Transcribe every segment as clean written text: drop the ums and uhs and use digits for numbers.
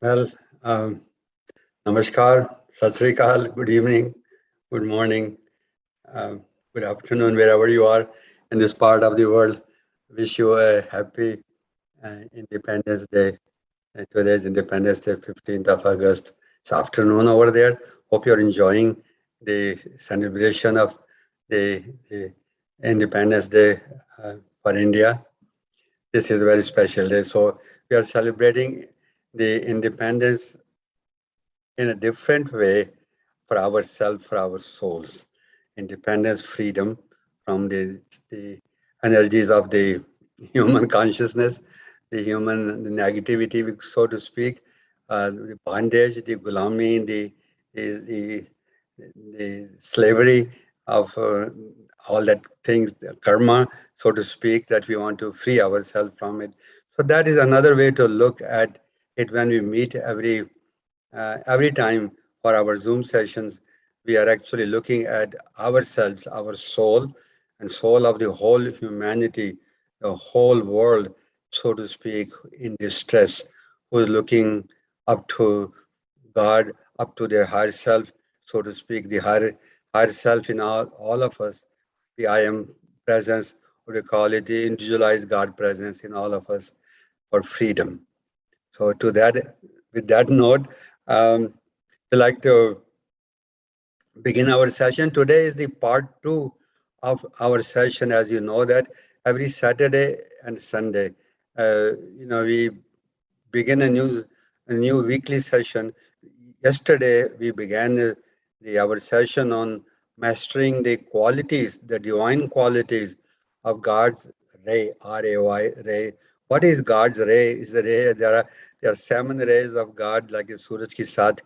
Well, um, Namaskar, Sat Sri Akal, good evening, good morning, uh, good afternoon, wherever you are in this part of the world. Wish you a happy Independence Day. Today is Independence Day, 15th of August. It's afternoon over there. Hope you're enjoying the celebration of the Independence Day for India. This is a very special day. So we are celebrating the independence in a different way for ourselves, for our souls. Independence, freedom from the energies of the human consciousness, the human the negativity, so to speak, the bondage, the gulami, the, the slavery of all that things, the karma, so to speak, that we want to free ourselves from it. So that is another way to look at it when we meet every time for our Zoom sessions, we are actually looking at ourselves, our soul, and soul of the whole humanity, the whole world, so to speak, in distress, who is looking up to God, up to their higher self, so to speak, the higher self in all of us, the I am presence, or we call it the individualized God presence in all of us for freedom. So to that, with that note, we'd like to begin our session. Today is the part two of our session. As you know that every Saturday and Sunday, we begin a new weekly session. Yesterday we began our session on mastering the qualities, the divine qualities of God's ray, R-A-Y, ray. What is God's ray? Is the ray there are 7 rays of God, like सूरज की 7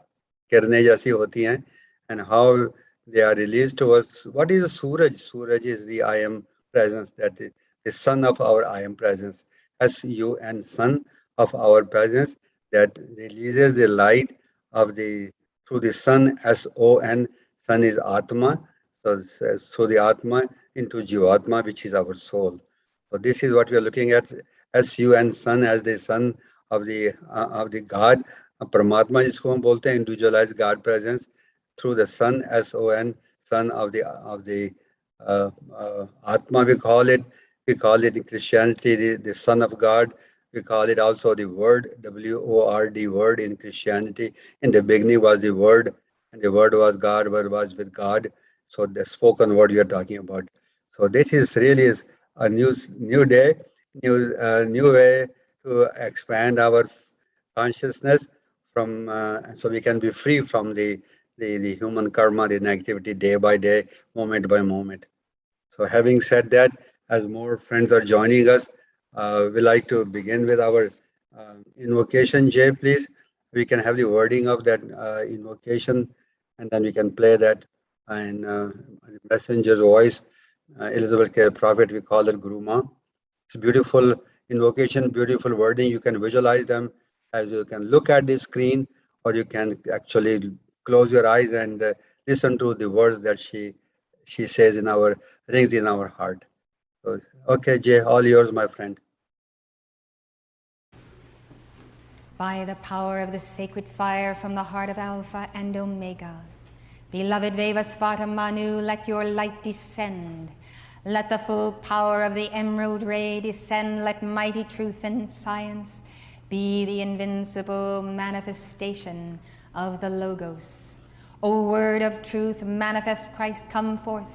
किरणें जैसी होती हैं, and how they are released to us. What is Suraj? Suraj is the I am presence, that is the sun of our I am presence. S-U-N, sun of our presence, that releases the light of the through the sun. S-O-N, sun is Atma. So the Atma into Jivatma, which is our soul. So this is what we are looking at. S-U-N, sun, as the sun of the God, Paramatma जिसको हम बोलते हैं, individualized God presence through the sun, S-O-N, son of the Atma, we call it in Christianity the Son of God. We call it also the Word, W-O-R-D, Word in Christianity. In the beginning was the Word, and the Word was God, Word was with God. So the spoken word we are talking about. So this is really is a new day, new way to expand our consciousness from, so we can be free from the human karma, the negativity, day by day, moment by moment. So having said that, as more friends are joining us, we like to begin with our invocation. Jay, please, we can have the wording of that invocation, and then we can play that in messenger's voice. Elizabeth K. Prophet, we call it Guru Ma. It's beautiful invocation, beautiful wording. You can visualize them as you can look at the screen, or you can actually close your eyes and listen to the words that she says in our rings in our heart. So, okay, Jay, all yours, my friend. By the power of the sacred fire from the heart of Alpha and Omega, beloved Vevasvata Manu, let your light descend. Let the full power of the emerald ray descend. Let mighty truth and science be the invincible manifestation of the Logos. O word of truth, manifest Christ, come forth.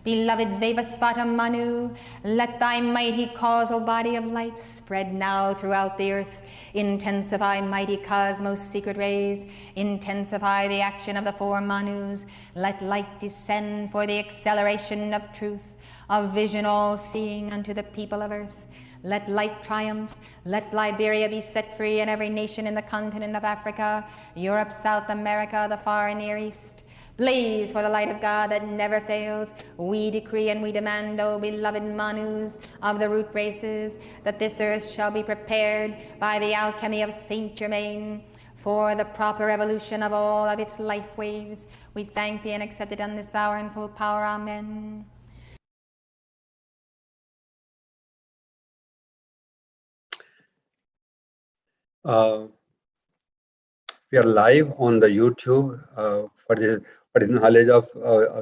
Beloved Vevasvata Manu, let thy mighty causal body of light spread now throughout the earth. Intensify mighty cosmos secret rays. Intensify the action of the 4 Manus. Let light descend for the acceleration of truth, of vision all-seeing unto the people of earth. Let light triumph. Let Liberia be set free, and every nation in the continent of Africa, Europe, South America, the far and near East. Blaze for the light of God that never fails. We decree and we demand, O beloved Manus of the root races, that this earth shall be prepared by the alchemy of Saint Germain for the proper evolution of all of its life waves. We thank thee and accept it on this hour in full power. Amen. We are live on the YouTube for the knowledge of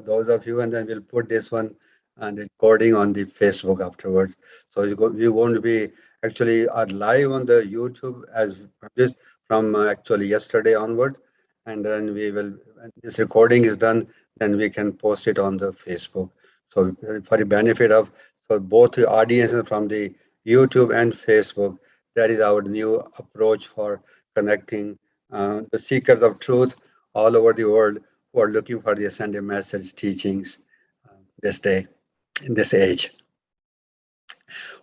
those of you, and then we'll put this one and the recording on the Facebook afterwards. So we going to be actually are live on the YouTube as this from actually yesterday onwards, and then we will when this recording is done, then we can post it on the Facebook. So for the benefit of for both the audiences from the YouTube and Facebook, that is our new approach for connecting the seekers of truth all over the world who are looking for the Sunday message teachings this day, in this age.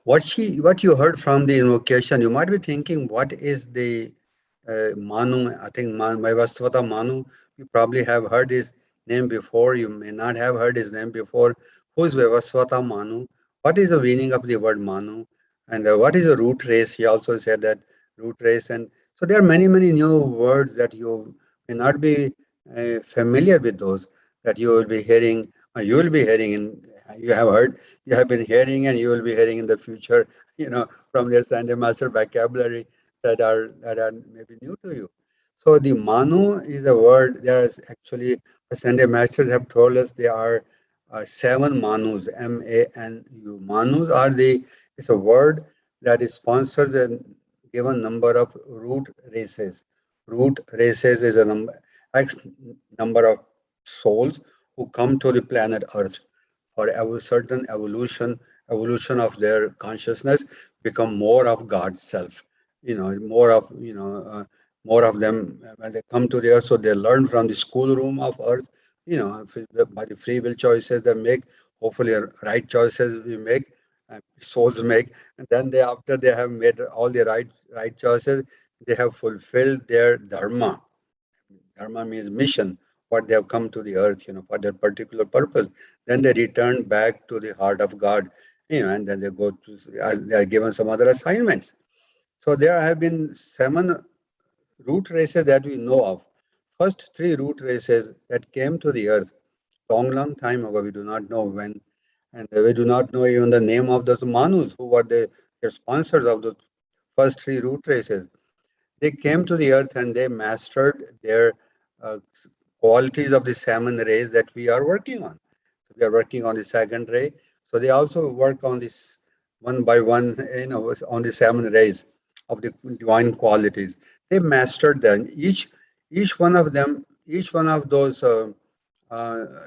What you heard from the invocation, you might be thinking, what is the Manu? I think Vaivasvata Manu. You probably have heard his name before. You may not have heard his name before. Who is Vaivasvata Manu? What is the meaning of the word Manu? And what is a root race? He also said that root race. And so there are many new words that you may not be familiar with those that you will be hearing or you will be hearing in you have heard you have been hearing and you will be hearing in the future, from their Sunday Master vocabulary that are maybe new to you. So the Manu is a word. There is actually the Sunday Masters have told us there are seven Manus, Manu. Manus are the it's a word that is sponsors a given number of root races. Root races is a number X number of souls who come to the planet Earth for a certain evolution of their consciousness, become more of God's self. More of them when they come to the earth, so they learn from the schoolroom of earth. By the free will choices they make, hopefully right choices we make, souls make, and then after they have made all the right choices, they have fulfilled their dharma. Dharma means mission, what they have come to the earth, for their particular purpose. Then they return back to the heart of God, and then they go to, as they are given some other assignments. So there have been seven root races that we know of. First three root races that came to the earth long time ago, we do not know when, and we do not know even the name of those Manus who were the sponsors of the first three root races. They came to the earth and they mastered their uh, qualities of the seven rays that we are working on. So we are working on the second ray. So they also work on this one by one, on the seven rays of the divine qualities. They mastered them. Each one of them, each one of those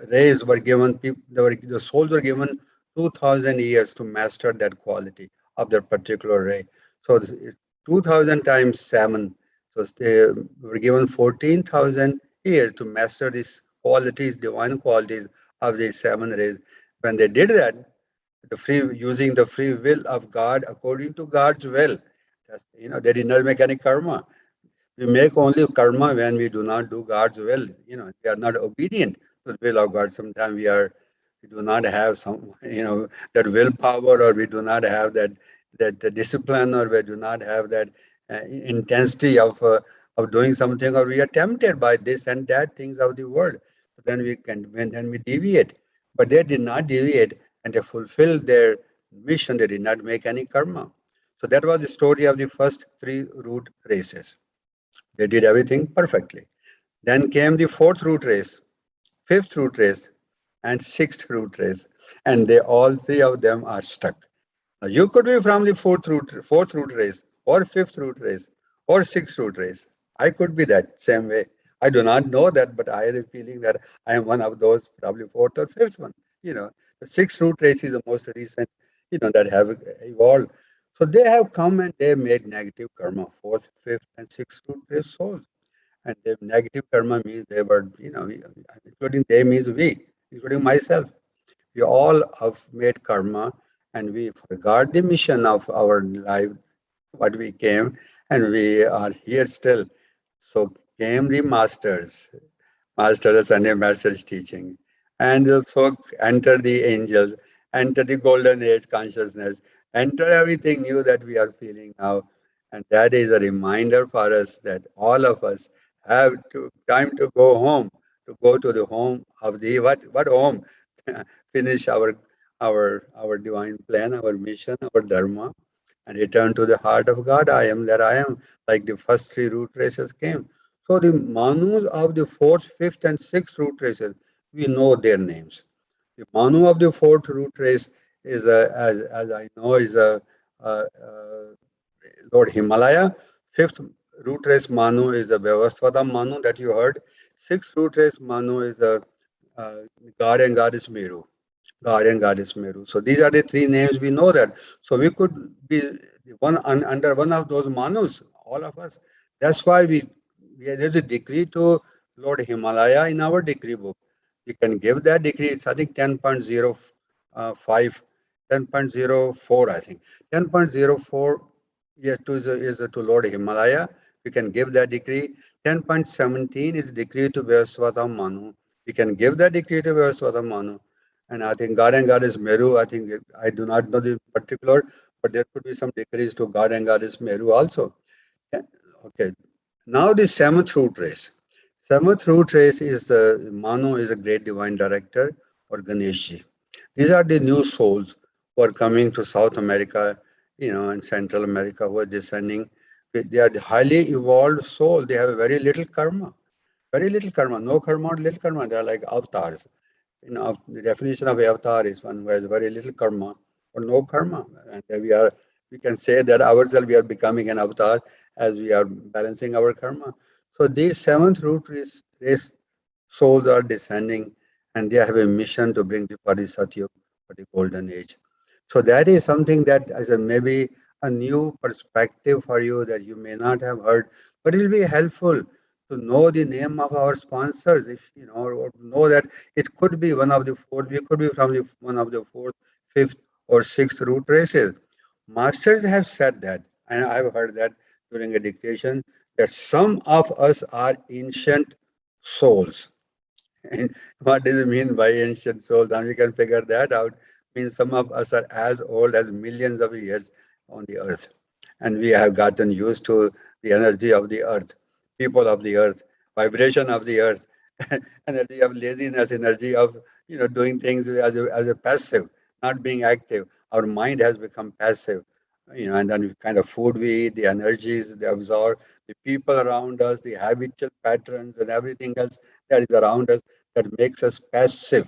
rays were given. The souls were given 2,000 years to master that quality of that particular ray. So 2,000 times 7. So they were given 14,000 years to master these qualities, divine qualities of these seven rays. When they did that, using the free will of God according to God's will, they did not make any karma. We make only karma when we do not do God's will. We are not obedient to the will of God. Sometimes we do not have that willpower, or we do not have that the discipline, or we do not have that intensity of doing something, or we are tempted by this and that things of the world. So then we deviate. But they did not deviate, and they fulfilled their mission. They did not make any karma. So that was the story of the first three root races. They did everything perfectly. Then came the fourth root race, fifth root race, and sixth root race. And all three of them are stuck. Now, you could be from the fourth root race, or fifth root race, or sixth root race. I could be that same way. I do not know that, but I have a feeling that I am one of those, probably fourth or fifth one. The sixth root race is the most recent, that have evolved. So they have come and they made negative karma, fourth, fifth, and sixth root race souls. And the negative karma means they were, including they means we, including myself. We all have made karma, and we forgot the mission of our life, what we came, and we are here still. So came the master the Sunday message teaching, and also enter the angels, enter the golden age consciousness, enter everything new that we are feeling now. And that is a reminder for us that all of us have to time to go home, to go to the home of the what home? Finish our divine plan, our mission, our dharma, and return to the heart of God. I am that I am, like the first three root races came. So the Manus of the fourth, fifth, and sixth root races, we know their names. The Manu of the fourth root race is, as I know, is Lord Himalaya. Fifth root race Manu is the Vyavasvata Manu that you heard. Sixth root race Manu is the uh, God and Goddess Meru. God and Goddess Meru. So these are the three names we know that. So we could be under one of those Manus, all of us. That's why there's a decree to Lord Himalaya in our decree book. You can give that decree. It's I think 10.05, 10.04, I think. 10.04, yes, is to Lord Himalaya. We can give that decree. 10.17 is decree to Vyaswata Manu. We can give that decree to Vyaswata Manu. And I think God and Goddess Meru, I think I do not know the particular, but there could be some decrees to God and Goddess Meru also. Yeah, okay. Now the seventh root race. Seventh root race is the Manu is a great divine director or Ganeshi. These are the new souls who are coming to South America, and Central America who are descending. They are the highly evolved soul. They have very little karma. Very little karma. No karma or little karma. They are like avatars. The definition of avatar is one who has very little karma or no karma. And we can say that ourselves we are becoming an avatar as we are balancing our karma. So these seventh root race souls are descending and they have a mission to bring the Bodhisattva for the golden age. So that is something that is maybe a new perspective for you that you may not have heard, but it will be helpful to know the name of our sponsors, if or know that it could be one of the fourth, we could be from one of the fourth, fifth, or sixth root races. Masters have said that, and I've heard that during a dictation, that some of us are ancient souls. And what does it mean by ancient souls? And we can figure that out. Means some of us are as old as millions of years on the earth. And we have gotten used to the energy of the earth, people of the earth, vibration of the earth, energy of laziness, energy of doing things as a passive, not being active. Our mind has become passive. And then kind of food we eat, the energies they absorb, the people around us, the habitual patterns and everything else that is around us that makes us passive.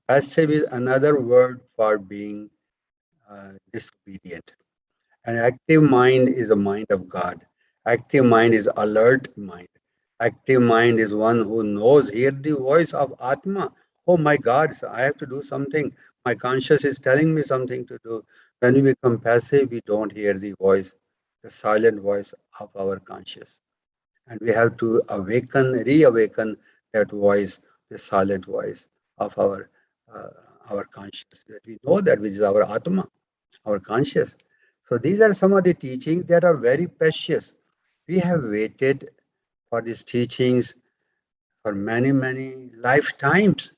Passive is another word for being disobedient. An active mind is a mind of God. Active mind is alert mind. Active mind is one who knows, hear the voice of Atma. Oh my God, so I have to do something. My conscious is telling me something to do. When we become passive, we don't hear the voice, the silent voice of our conscious. And we have to reawaken that voice, the silent voice of uh, our conscious. That we know that which is our Atma, our conscious. So these are some of the teachings that are very precious. We have waited for these teachings for many, many lifetimes.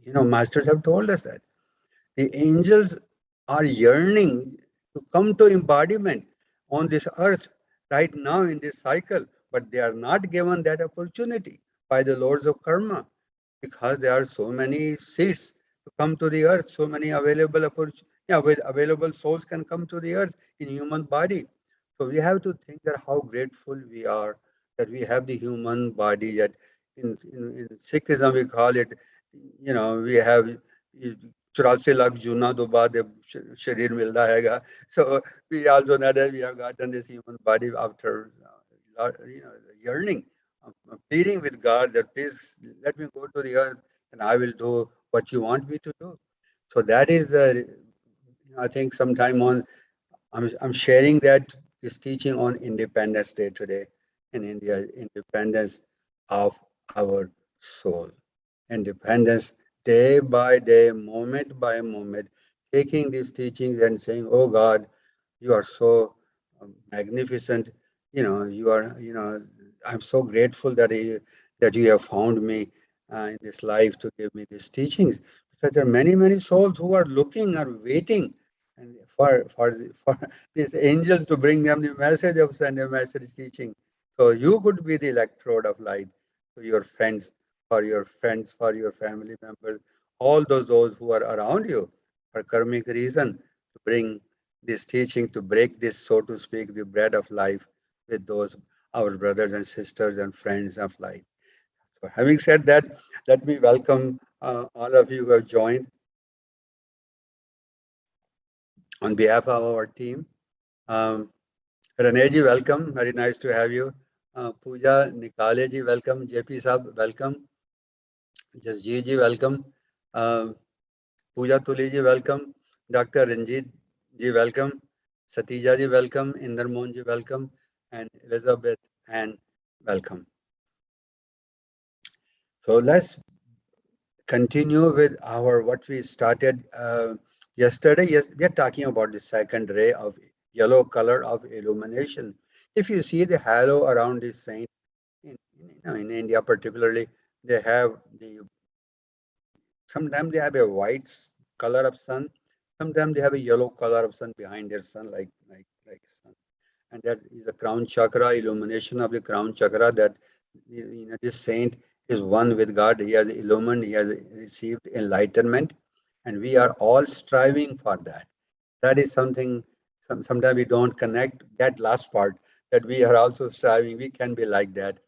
Masters have told us that. The angels are yearning to come to embodiment on this earth right now in this cycle, but they are not given that opportunity by the lords of karma because there are so many seats to come to the earth, so many available souls can come to the earth in human body. So we have to think that how grateful we are that we have the human body. That in Sikhism we call it, we have 84 lakh जूना तो बाद शरीर मिलता हैगा. So we also know that we have gotten this human body after yearning, pleading with God that please let me go to the earth and I will do what you want me to do. So that is I think sometime I'm sharing that this teaching on Independence Day today in India, independence of our soul. Independence day by day, moment by moment, taking these teachings and saying, oh God, you are so magnificent. I'm so grateful that you have found me in this life to give me these teachings, because there are many, many souls who are looking, are waiting and for these angels to bring them the message of send a message teaching. So you could be the electrode of light to your friends, for your family members, all those who are around you for karmic reason, to bring this teaching, to break this, so to speak, the bread of life with those our brothers and sisters and friends of light. So having said that, let me welcome all of you who have joined on behalf of our team. Um, Rane ji, welcome. Very nice to have you. Pooja Nikale ji, welcome. JP Sahab, welcome. Jasjeet ji, welcome. Um, Pooja Tuli ji, welcome. Dr. Ranjit ji, welcome. Satija ji, welcome. Inder Mohan ji, welcome. And Elizabeth, and welcome. So let's continue with our what we started yesterday. Yes, we are talking about the second ray of yellow color of illumination. If you see the halo around this saint in India particularly, they have the sometimes they have a white color of sun, sometimes they have a yellow color of sun behind their sun, like sun. And that is the crown chakra, illumination of the crown chakra. That this saint is one with God. He has illumined. He has received enlightenment, and we are all striving for that. That is something. Sometimes we don't connect that last part. That we are also striving. We can be like that.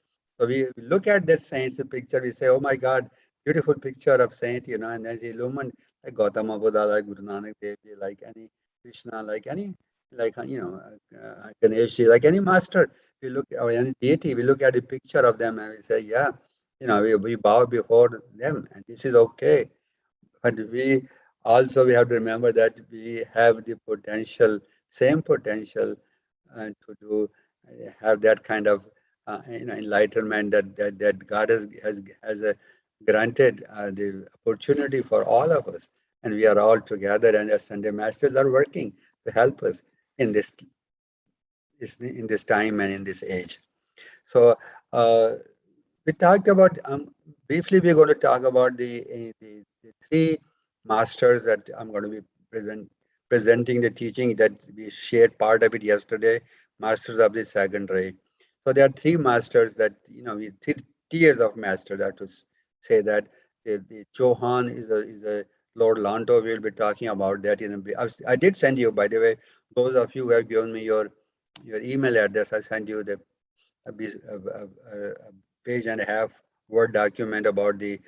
So we look at that saint's picture. We say, "Oh my God, beautiful picture of saint," and as illumined, like Gautama Buddha, like Guru Nanak Dev Ji, like any Krishna, like any Ganesh, like any master, we look or any deity, we look at a picture of them and we say, yeah, we bow before them, and this is okay. But we have to remember that we have the potential, same potential, to do have that kind of enlightenment that God has granted the opportunity for all of us, and we are all together, and as Sunday masters are working to help us in this time and in this age. So we talked about briefly. We're going to talk about the three masters that I'm going to be presenting the teaching that we shared part of it yesterday. Masters of the second ray. So there are three masters that we three tiers of master. That to say that the Chohan is a Lord Lanto. We'll be talking about that in a bit. I did send you, by the way, those of you who have given me your email address. I sent you a page and a half Word document about the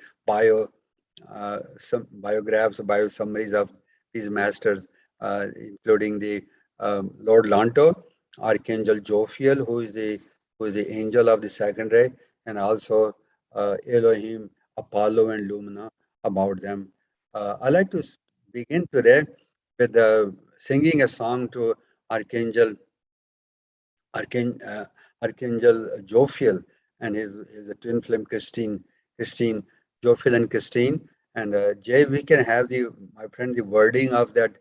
some biographs, bio summaries of these masters, including the Lord Lanto, Archangel Jophiel, who is the angel of the second ray, and also Elohim, Apollo, and Lumina about them. I like to begin today with singing a song to Archangel Archangel, Archangel Jophiel and his twin flame Christine, Jophiel and Christine. And Jay, we can have my friend, the wording of that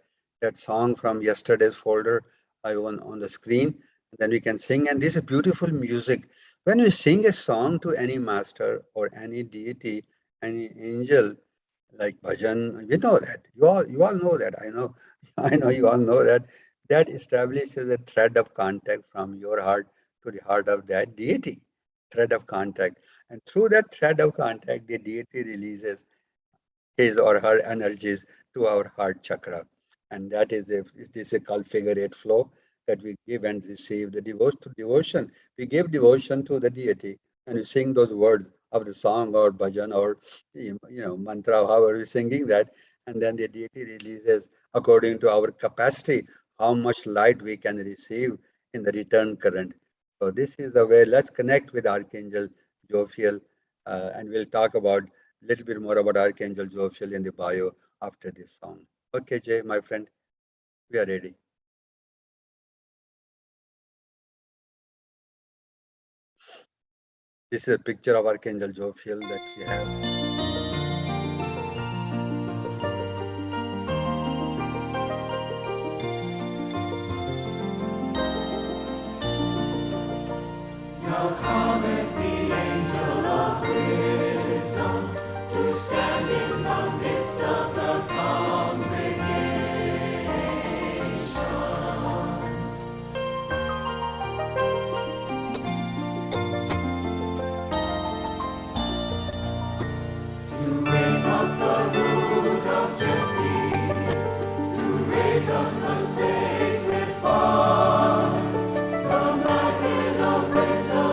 song from yesterday's folder on the screen. Then we can sing. And this is beautiful music. When we sing a song to any master or any deity, any angel, like bhajan, we know that. You all know that. I know, I know you all know that. That establishes a thread of contact from your heart to the heart of that deity. Thread of contact. And through that thread of contact, the deity releases his or her energies to our heart chakra. And that is a called figure eight flow that we give and receive the devotion. We give devotion to the deity and we sing those words of the song or bhajan or mantra, however we're singing that, and then the deity releases according to our capacity how much light we can receive in the return current. So this is the way. Let's connect with Archangel Jophiel, and we'll talk about little bit more about Archangel Jophiel in the bio after this song. Okay, Jay, my friend, we are ready. This is a picture of Archangel Jophiel that we have. Now cometh the angel of wisdom to stand in the midst of the to raise up the root of Jesse, to raise up the sacred fire, the magnet of grace, the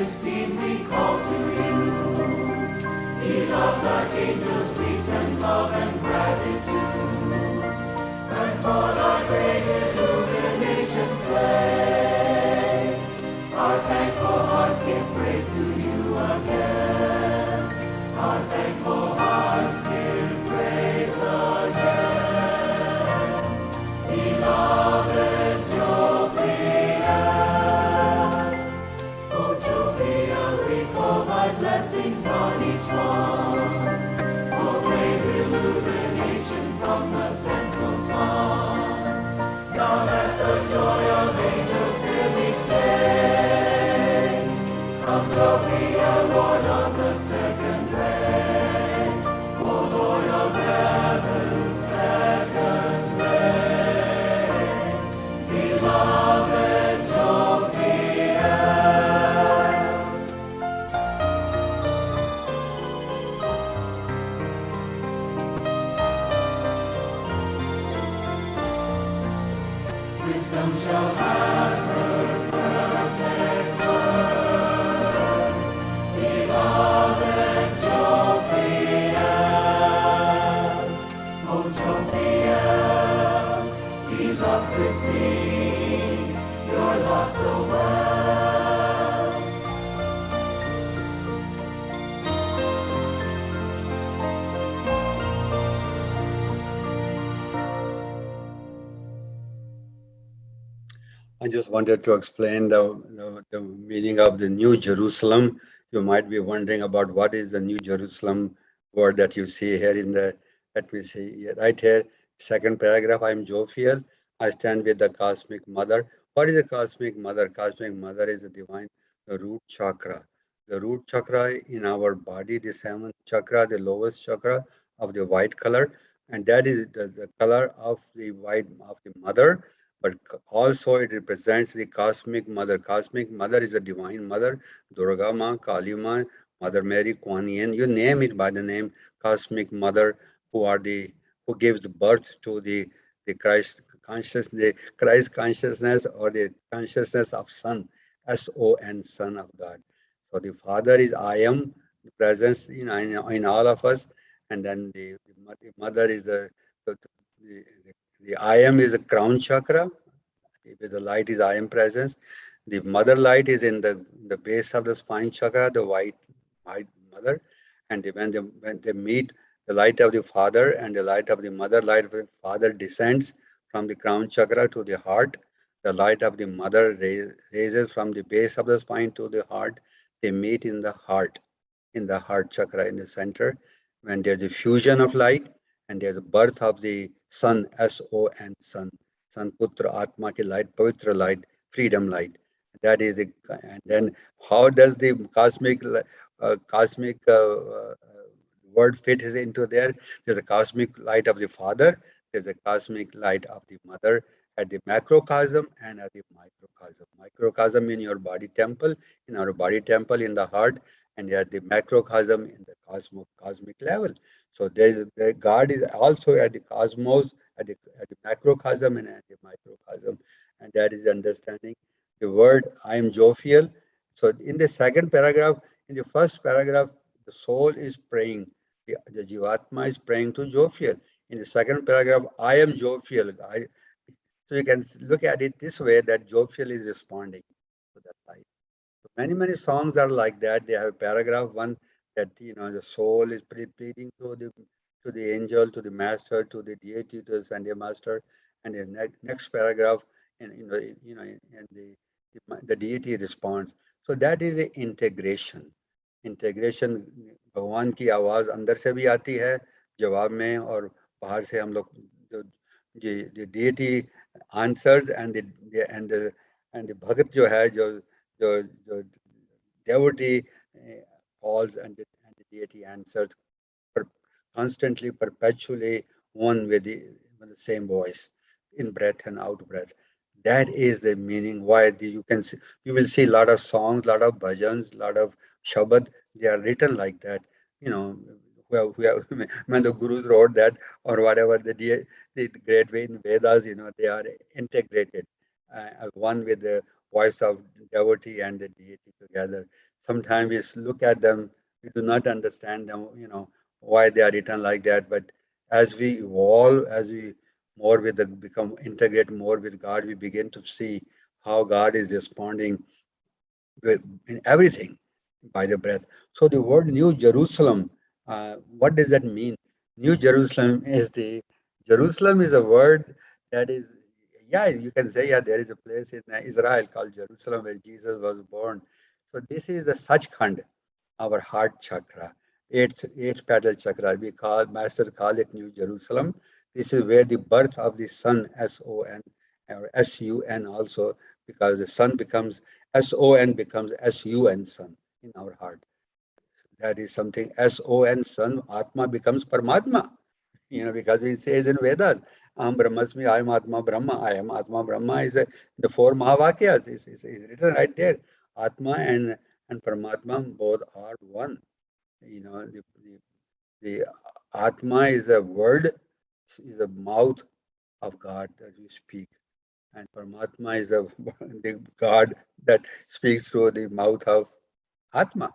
Christine, we call to you. Beloved archangels, we send love and gratitude. And for thy great illumination flame, our thankful hearts give praise to you again. Our thankful hearts give praise again. Beloved Joviel, O Joviel, we call thy blessings on each one. O praise illumination from the central sun. Now let the joy of angels fill each day. Come Joviel, Lord of the second rain. O Lord of heaven's second rain. Beloved Joviel. Wisdom shall have her perfect word. Beloved Joviel, O Joviel, we love Christine, your love so well. I just wanted to explain the meaning of the New Jerusalem. You might be wondering about what is the New Jerusalem word that you see here in the, let me see, right here, second paragraph, I am Jophiel. I stand with the cosmic mother. What is the cosmic mother? Cosmic mother is the divine, the root chakra. The root chakra in our body, the seventh chakra, the lowest chakra of the white color, and that is the color of the white of the mother, but also it represents the cosmic mother. Cosmic mother is a divine mother, Durga Ma, Kali Ma, Mother Mary, Kuan Yin, you name it by the name cosmic mother, who are the who gives birth to the Christ consciousness, the Christ consciousness, or the consciousness of Son, S-O-N, Son of God. So the Father is I am, the presence in all of us, and then the mother is the, the I am is a crown chakra. The light is I am presence. The mother light is in the base of the spine chakra, the white mother. And when they meet, the light of the father and the light of the mother, light of the father descends from the crown chakra to the heart. The light of the mother raises from the base of the spine to the heart. They meet in the heart chakra in the center, when there's a fusion of light and there's a birth of the sun, S-O-N, sun, sun putra atma ki light, pavitra light, freedom light. That is the, and then how does the cosmic word fit into there? There's a cosmic light of the father, there's a cosmic light of the mother at the macrocosm and at the microcosm. Microcosm in your body temple, in our body temple in the heart, and at the macrocosm in the cosmic level. So the God is also at the cosmos, at the macrocosm and at the microcosm, and that is understanding the word I am Jophiel. So in the second paragraph, in the first paragraph, the soul is praying, the Jivatma is praying to Jophiel. In the second paragraph, I am Jophiel. So you can look at it this way, that Jophiel is responding to that light. Many songs are like that. They have paragraph one that the soul is pleading to the angel, to the master, to the deity, to the Sunday master, and the next paragraph, and and the deity responds. So that is the integration. Integration भगवान की आवाज अंदर से भी आती है जवाब में, और बाहर से हम लोग the deity answers, and the bhagat जो है जो devotee calls, and the deity answers per, constantly, perpetually, one with the same voice, in breath and out breath. That is the meaning why you can see, you will see a lot of songs, a lot of bhajans, a lot of shabad. They are written like that. You know, when the gurus wrote that, or whatever the great way in Vedas, they are integrated, one with voice of devotee and the deity together. Sometimes we look at them, we do not understand them, why they are written like that. But as we evolve, as we more with the become integrate more with God, we begin to see how God is responding in everything by the breath. So the word New Jerusalem, what does that mean? New Jerusalem is Jerusalem is a word that is, yeah, you can say, yeah, there is a place in Israel called Jerusalem where Jesus was born. So this is the Sachkhand, our heart chakra, eighth petal chakra. We call, Master call it New Jerusalem. This is where the birth of the sun, S-O-N, or S-U-N also, because the sun becomes S-O-N becomes S-U-N, sun, in our heart. That is something, S-O-N, sun, Atma becomes Paramatma, because it says in Vedas, Am Brahmasmi, I am Atma Brahma, I am Atma Brahma is the four Mahavakyas, is written right there. Atma and Paramatma both are one. The Atma is a word, is a mouth of God that we speak. And Paramatma is the God that speaks through the mouth of Atma.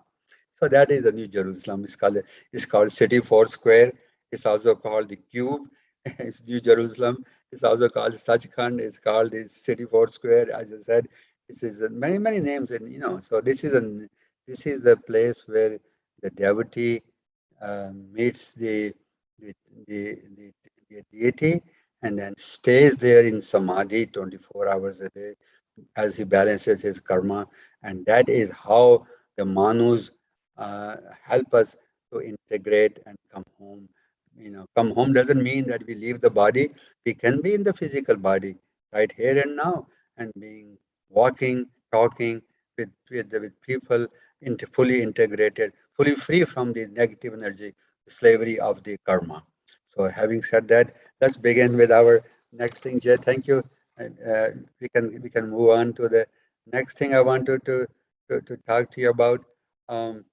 So that is the New Jerusalem. It's called City Four Square. It's also called the Cube. It's New Jerusalem. It's also called Sachkhand. It's called the City Four Square. As I said, this is many names, and so this is the place where the devotee meets the, the, the, the deity and then stays there in samadhi 24 hours a day as he balances his karma. And that is how the manus help us to integrate and come home. Come home doesn't mean that we leave the body. We can be in the physical body right here and now and being walking, talking with people fully integrated, fully free from the negative energy, the slavery of the karma. So having said that, let's begin with our next thing. Jay, thank you. We can move on to the next thing I wanted to talk to you about. Um,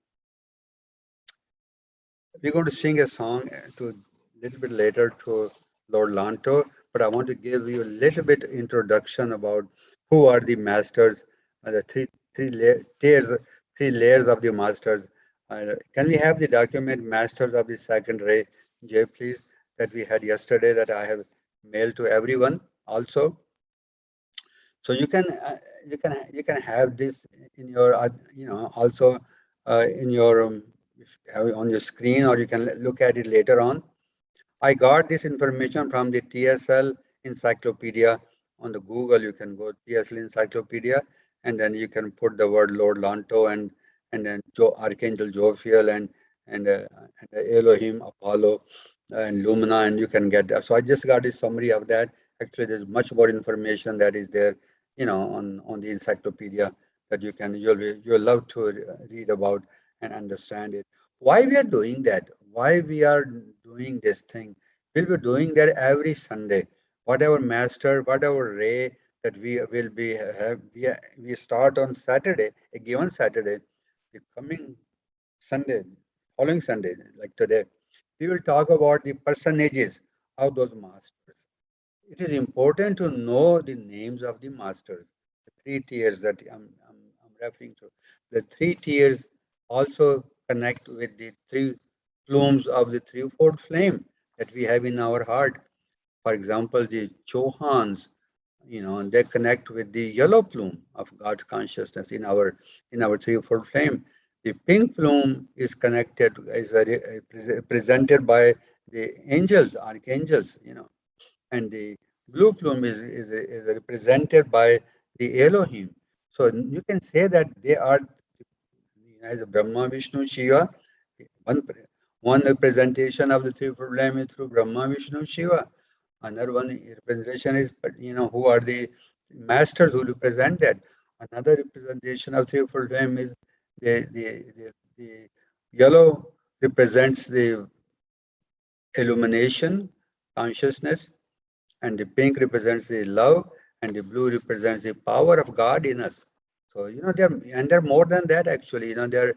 we're going to sing a song to a little bit later to Lord Lanto, but I want to give you a little bit introduction about who are the masters, the tiers, three layers of the masters. Can we have the document Masters of the Second Ray, Jay, please, that we had yesterday that I have mailed to everyone also. So you can have this in your also in your if you have it on your screen, or you can look at it later on. I got this information from the TSL Encyclopedia on the Google. You can go TSL Encyclopedia, and then you can put the word Lord Lanto and then Archangel Jophiel and Elohim Apollo and Lumina, and you can get that. So I just got a summary of that. Actually, there's much more information that is there, on the encyclopedia that you'll love to read about and understand it. Why we are doing that? Why we are doing this thing? We'll be doing that every Sunday. Whatever master, whatever ray that we will be have, we start on Saturday, a given Saturday, the coming Sunday, following Sunday, like today, we will talk about the personages of those masters. It is important to know the names of the masters, the three tiers that I'm referring to. The three tiers also connect with the three plumes of the threefold flame that we have in our heart. For example, the Chohans, and they connect with the yellow plume of God's consciousness in our threefold flame. The pink plume is connected, presented by the angels, archangels, and the blue plume is represented by the Elohim. So you can say that they are as Brahma, Vishnu, Shiva. One, one representation of the three flame is through Brahma, Vishnu, Shiva. Another one representation is, who are the masters who represent that. Another representation of three flame is the yellow represents the illumination, consciousness, and the pink represents the love, and the blue represents the power of God in us. So they're more than that actually. The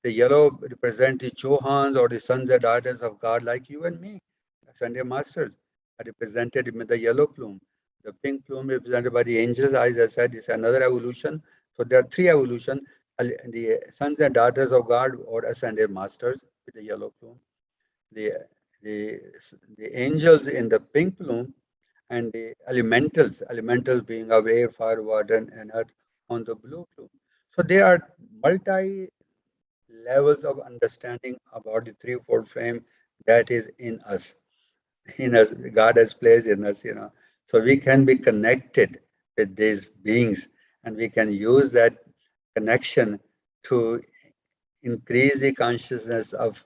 yellow represent the Chohans or the sons and daughters of God, like you and me. Sunday masters are represented with the yellow plume. The pink plume represented by the angels, as I said, is another evolution. So there are three evolution: the sons and daughters of God or ascended masters with the yellow plume, the the the angels in the pink plume, and the elementals being of air, fire, water, and earth on the blue plume. So there are multi levels of understanding about the threefold frame that is in us, God has placed in us, So we can be connected with these beings, and we can use that connection to increase the consciousness of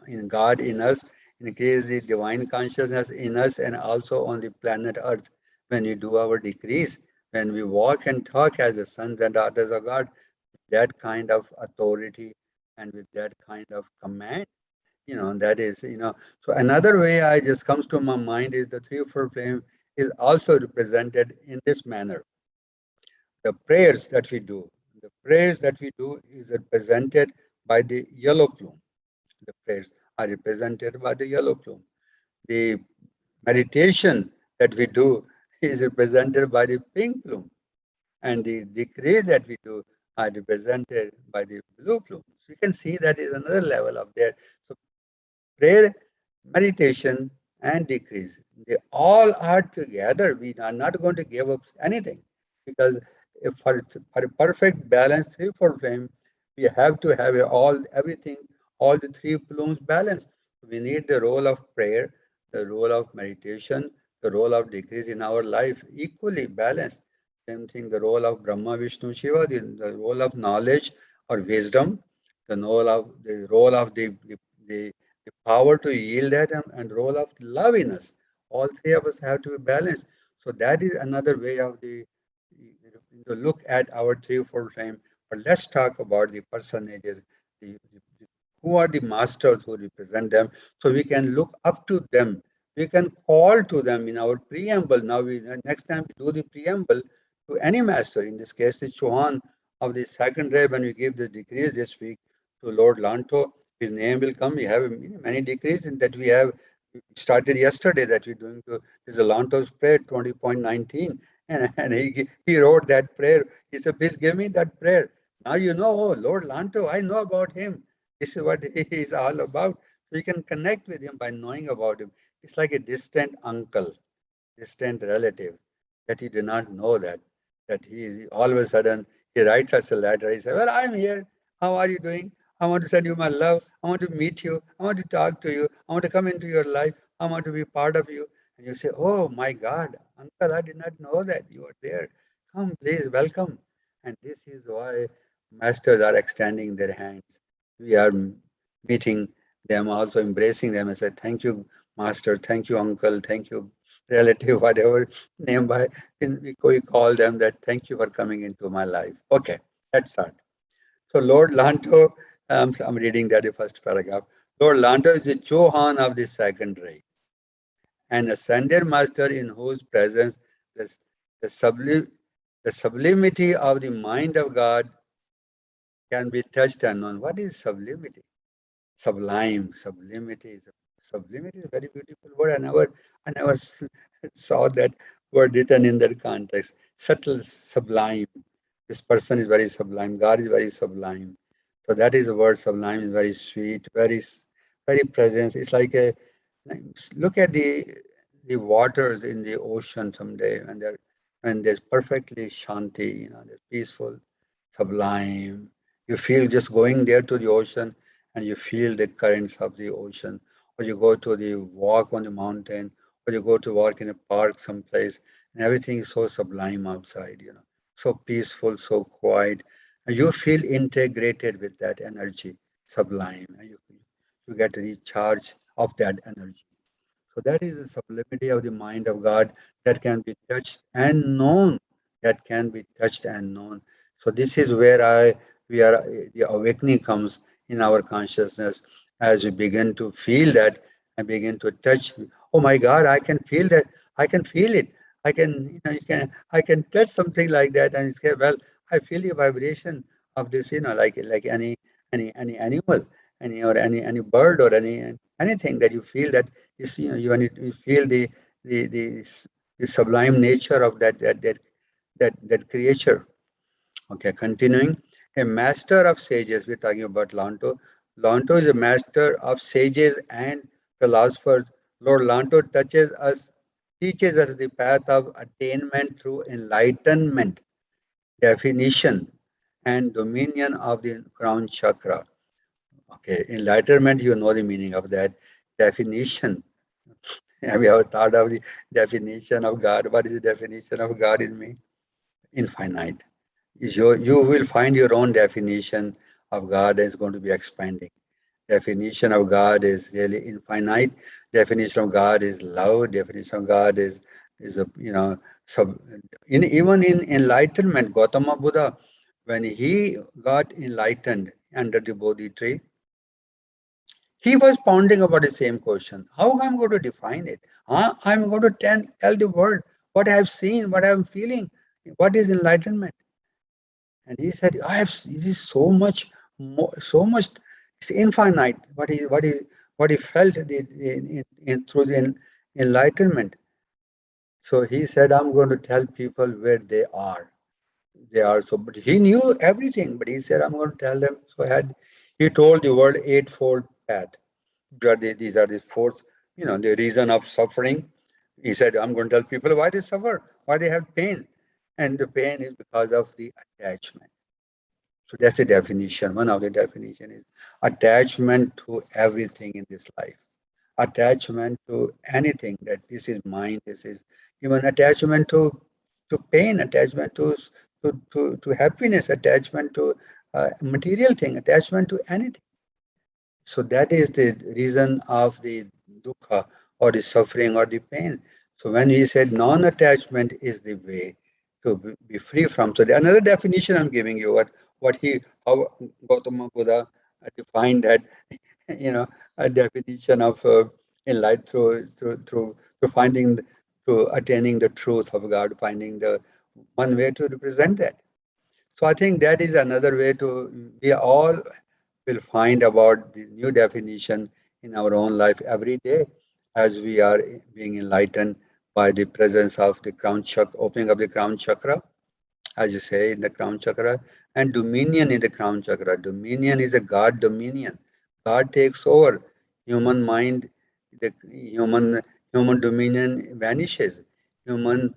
in God in us, increase the divine consciousness in us, and also on the planet Earth. When we do our decrees, when we walk and talk as the sons and daughters of God, that kind of authority and with that kind of command, that is, so another way I just comes to my mind is the threefold flame is also represented in this manner. The prayers that we do, the prayers that we do is represented by the yellow plume. The prayers are represented by the yellow plume. The meditation that we do is represented by the pink plume, and the decrees that we do are represented by the blue plume. So you can see that is another level of there. So prayer, meditation, and decrease. They all are together. We are not going to give up anything because if for a perfect balance threefold frame, we have to have everything, all the three plumes balanced. We need the role of prayer, the role of meditation, the role of decrease in our life equally balanced. Same thing, the role of Brahma, Vishnu, Shiva, the role of knowledge or wisdom, the the power to yield that and role of love in us. All three of us have to be balanced. So that is another way of the to look at our threefold frame. But let's talk about the personages, who are the masters who represent them, so we can look up to them. We can call to them in our preamble. Now, next time we do the preamble to any master. In this case, it's Chauhan of the second ray. When we give the decrees this week to Lord Lanto, his name will come. We have many decrees that we have started yesterday that we're doing to is a Lanto's prayer 20.19. And he wrote that prayer. He said, please give me that prayer. Now you know, oh, Lord Lanto, I know about him. This is what he is all about. So you can connect with him by knowing about him. It's like a distant uncle, distant relative that you do not know that he all of a sudden he writes us a letter. He says, well, I'm here. How are you doing? I want to send you my love. I want to meet you. I want to talk to you. I want to come into your life. I want to be part of you. And you say, oh my God, uncle, I did not know that you are there. Come, please, welcome. And this is why masters are extending their hands. We are meeting them, also embracing them and say, thank you, master. Thank you, uncle. Thank you, relative, whatever name by we call them, that thank you for coming into my life. Okay, let's start. So Lord Lanto, so I'm reading that the first paragraph. Lord Lanto is the Chohan of the second ray, an ascended master in whose presence the, the, sublim, the sublimity of the mind of God can be touched and known. What is sublimity? Sublime, sublimity is a very beautiful word. I never saw that word written in that context. Subtle, sublime. This person is very sublime. God is very sublime. So that is the word sublime is very sweet, very present. It's like a look at the waters in the ocean someday when there's perfectly shanti, there's peaceful, sublime. You feel just going there to the ocean and you feel the currents of the ocean, or you go to the walk on the mountain, or you go to walk in a park someplace, and everything is so sublime outside, so peaceful, so quiet, and you feel integrated with that energy, sublime, and you get a recharge of that energy. So that is the sublimity of the mind of God that can be touched and known. That can be touched and known. So this is where the awakening comes in our consciousness as we begin to feel that and begin to touch. Oh my God, I can feel that. I can feel it. I can touch something like that and say, well, I feel the vibration of this, like any animal, any bird or anything that you feel that you see, when you feel the the sublime nature of that creature. Okay, continuing. A master of sages, we're talking about Lanto. Lanto is a master of sages and philosophers. Lord Lanto teaches us the path of attainment through enlightenment, definition, and dominion of the crown chakra. Okay, enlightenment, you know the meaning of that. Definition. Have you ever thought of the definition of God? What is the definition of God in me? Infinite. You will find your own definition of God is going to be expanding. Definition of God is really infinite. Definition of God is love. Definition of God is a sub. Even in enlightenment, Gautama Buddha, when he got enlightened under the Bodhi tree, he was pondering about the same question. How I'm going to define it? I'm going to tell the world what I have seen, what I am feeling. What is enlightenment? And he said, it is so much more, so much, it's infinite. What he felt through the enlightenment. So he said, I'm going to tell people where they are. They are so, but he knew everything, but he said, I'm going to tell them. So he told the world eightfold path. These are the fourth, the reason of suffering. He said, I'm going to tell people why they suffer, why they have pain. And the pain is because of the attachment. So that's a definition. One of the definition is attachment to everything in this life. Attachment to anything that this is mine, this is even attachment to pain, attachment to happiness, attachment to material thing, attachment to anything. So that is the reason of the dukkha or the suffering or the pain. So when he said non-attachment is the way to be free from. So another definition I'm giving you, how Gautama Buddha defined that, a definition of enlightenment through finding, through attaining the truth of God, finding the one way to represent that. So I think that is another way to, we all will find about the new definition in our own life every day as we are being enlightened by the presence of the crown chakra, opening of the crown chakra, as you say, in the crown chakra, and dominion in the crown chakra. Dominion is a God dominion. God takes over. Human mind, the human dominion vanishes. Human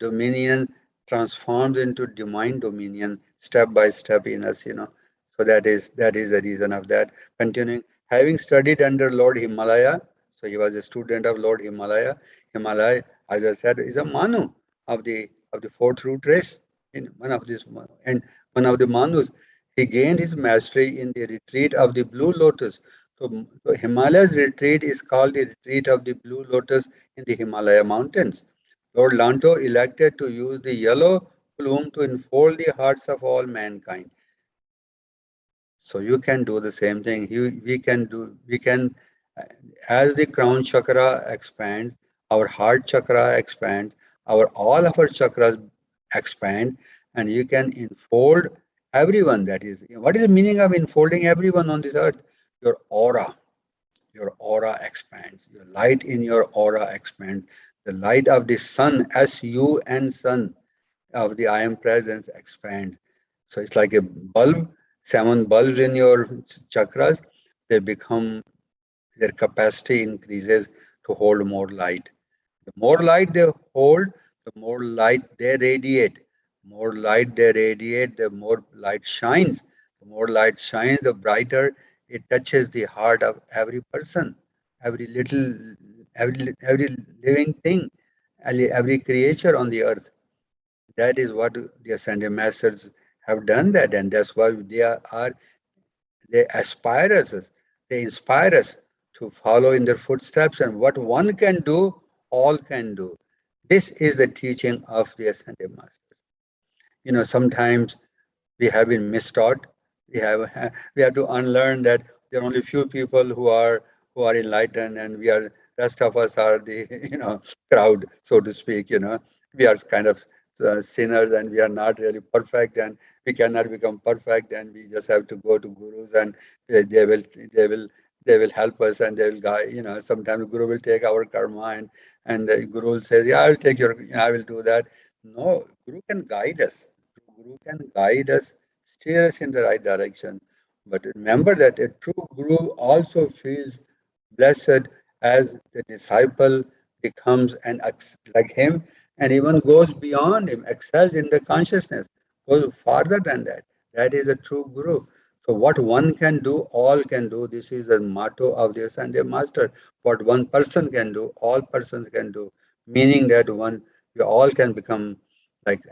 dominion transforms into divine dominion step by step in us. So that is the reason of that. Continuing, having studied under Lord Himalaya, so he was a student of Lord Himalaya. Himalaya, as I said, is a Manu of the fourth root race in one of the Manus. He gained his mastery in the retreat of the Blue Lotus. So Himalaya's retreat is called the retreat of the Blue Lotus in the Himalaya mountains. Lord Lanto elected to use the yellow plume to enfold the hearts of all mankind. So you can do the same thing. Uh, as the crown chakra expands, our heart chakra expands, all of our chakras expand, and you can enfold everyone. That is, what is the meaning of enfolding everyone on this earth? Your aura. Your aura expands. Your light in your aura expands. The light of the sun, sun, sun of the I am presence expands. So it's like a bulb, 7 bulbs in your chakras, they become, their capacity increases to hold more light. The more light they hold, the more light they radiate. More light they radiate, the more light shines. The more light shines, the brighter it touches the heart of every person, every little, every living thing, every creature on the earth. That is what the ascended masters have done that, and that's why they aspire us, they inspire us to follow in their footsteps, and what one can do, all can do. This is the teaching of the ascended masters. Sometimes we have been mistaught. We have to unlearn that there are only few people who are enlightened, and rest of us are the crowd, so to speak. We are kind of sinners, and we are not really perfect, and we cannot become perfect, and we just have to go to gurus, and they will they will help us and they will guide. Sometimes the Guru will take our karma, and the Guru will say, yeah, I will take your, I will do that. No, Guru can guide us. Guru can guide us, steer us in the right direction. But remember that a true Guru also feels blessed as the disciple becomes like him and even goes beyond him, excels in the consciousness, goes farther than that. That is a true Guru. So what one can do, all can do. This is the motto of the Sunday Master. What one person can do, all persons can do. Meaning that we all can become like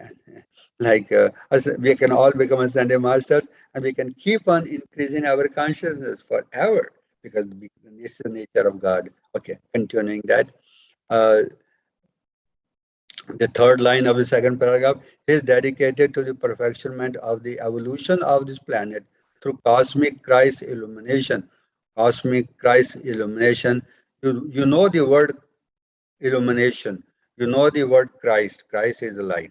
we can all become a Sunday Masters, and we can keep on increasing our consciousness forever because this is the nature of God. Okay, continuing that. Uh, the third line of the second paragraph is dedicated to the perfectionment of the evolution of this planet through cosmic Christ illumination. Cosmic Christ illumination. You know the word illumination. You know the word Christ. Christ is the light,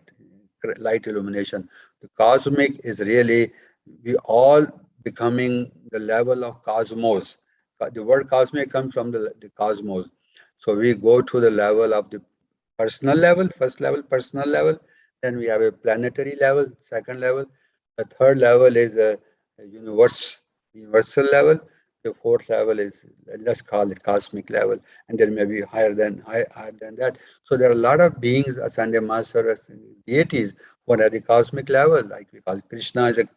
light illumination. The cosmic is really we all becoming the level of cosmos. The word cosmic comes from the cosmos. So we go to the level of the personal level, first level, personal level. Then we have a planetary level, second level. The third level is a universal level. The fourth level is, let's call it cosmic level, and there may be higher than that. So there are a lot of beings, Sunday Master, deities, what are the cosmic level, like we call Krishna as a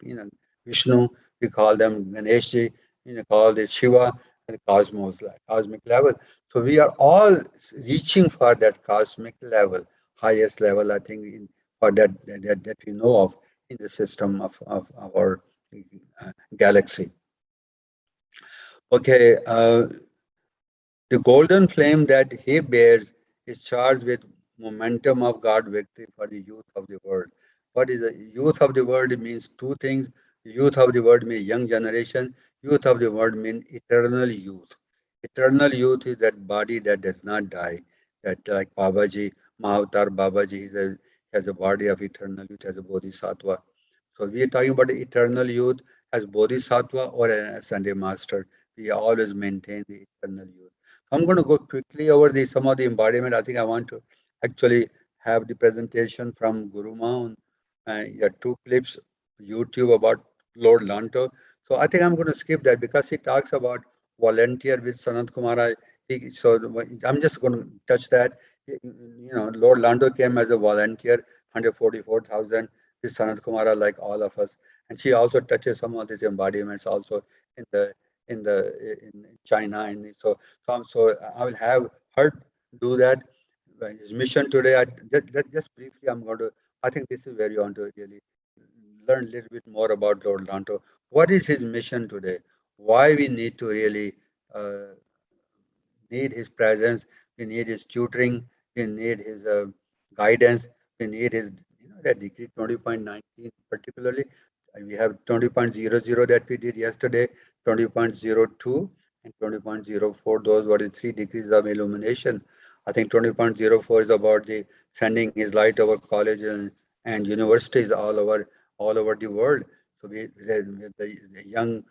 Vishnu, we call them Ganeshji, call the Shiva, and the cosmos, like cosmic level. So we are all reaching for that cosmic level, highest level, I think, for that we know of in the system of our galaxy. Okay, the golden flame that he bears is charged with momentum of God victory for the youth of the world. What is the youth of the world? It means two things. Youth of the world means young generation. Youth of the world means eternal youth. Eternal youth is that body that does not die. That like Babaji, Mahavatar Babaji, has a body of eternal youth, as a bodhisattva. So we are talking about the eternal youth as bodhisattva or a Sunday master. We always maintain the eternal youth. I'm going to go quickly over some of the embodiment. I think I want to actually have the presentation from Guru Maun. Yeah, two clips, YouTube about Lord Lanto. So I think I'm going to skip that because he talks about volunteer with Sanat Kumara. So I'm just going to touch that. Lord Lanto came as a volunteer, 144,000 with Sanat Kumara, like all of us. And she also touches some of these embodiments also in the in China. And so I will have her do that. His mission today, just briefly, I'm going to, I think this is where you want to really learn a little bit more about Lord Lanto. What is his mission today? Why we need to really need his presence, we need his tutoring, we need his guidance, we need his, that decree 20.19 particularly. We have 20.00 that we did yesterday, 20.02 and 20.04. Those were the three degrees of illumination. I think 20.04 is about the sending his light over colleges and universities all over the world. So the young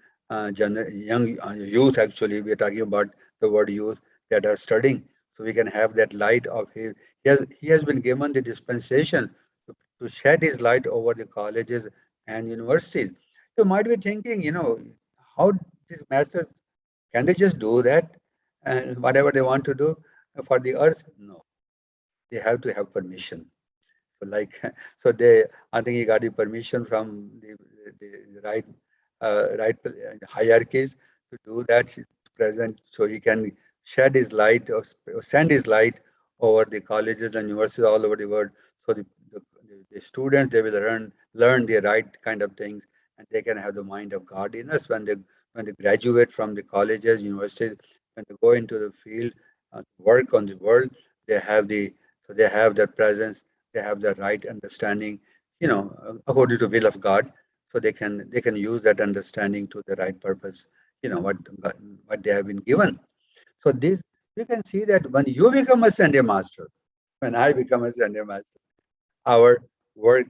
youth, actually, we are talking about the word youth that are studying, so we can have that light of his. He has been given the dispensation to shed his light over the colleges and universities. You might be thinking, how these masters, can they just do that and whatever they want to do for the earth? No, they have to have permission. So like, so I think he got the permission from the right hierarchies to do that present, so he can shed his light or send his light over the colleges and universities all over the world. So the students, they will learn the right kind of things, and they can have the mind of godliness when they graduate from the colleges, universities, when they go into the field, work on the world, they have they have their presence, they have the right understanding, according to the will of God. So they can use that understanding to the right purpose, what they have been given. So this, you can see that when you become a Sunday master, when I become a Sunday master, our work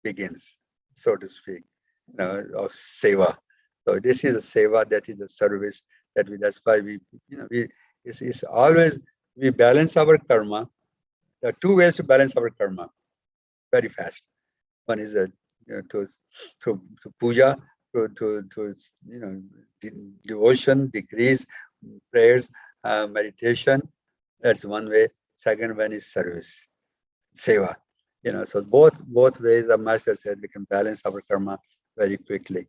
begins, so to speak, of seva. So this is a seva, that is a service That's why it's always we balance our karma. There are two ways to balance our karma very fast. One is to puja, to devotion, degrees, prayers, meditation. That's one way. Second one is service, seva. So both ways the master said we can balance our karma very quickly.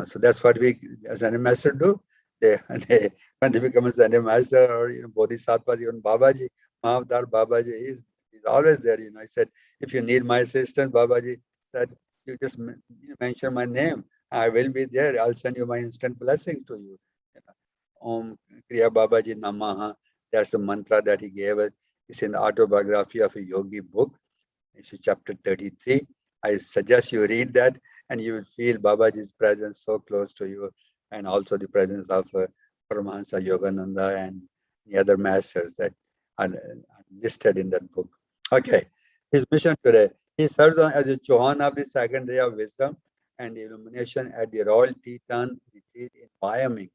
So that's what we as an master do. They, they when they become a Sunday master or bodhisattva, even Babaji, Mahavdar Babaji, he's always there. He said, if you need my assistance, Babaji said, you just mention my name. I will be there. I'll send you my instant blessings to you. You know, Om Kriya Babaji Namaha. That's the mantra that he gave us. It's in the autobiography of a yogi book. It's chapter 33. I suggest you read that and you will feel Babaji's presence so close to you, and also the presence of Paramahansa Yogananda and the other masters that are listed in that book. Okay, his mission today. He serves as a Chauhan of the second ray of wisdom and illumination at the Royal Teton Retreat in Wyoming.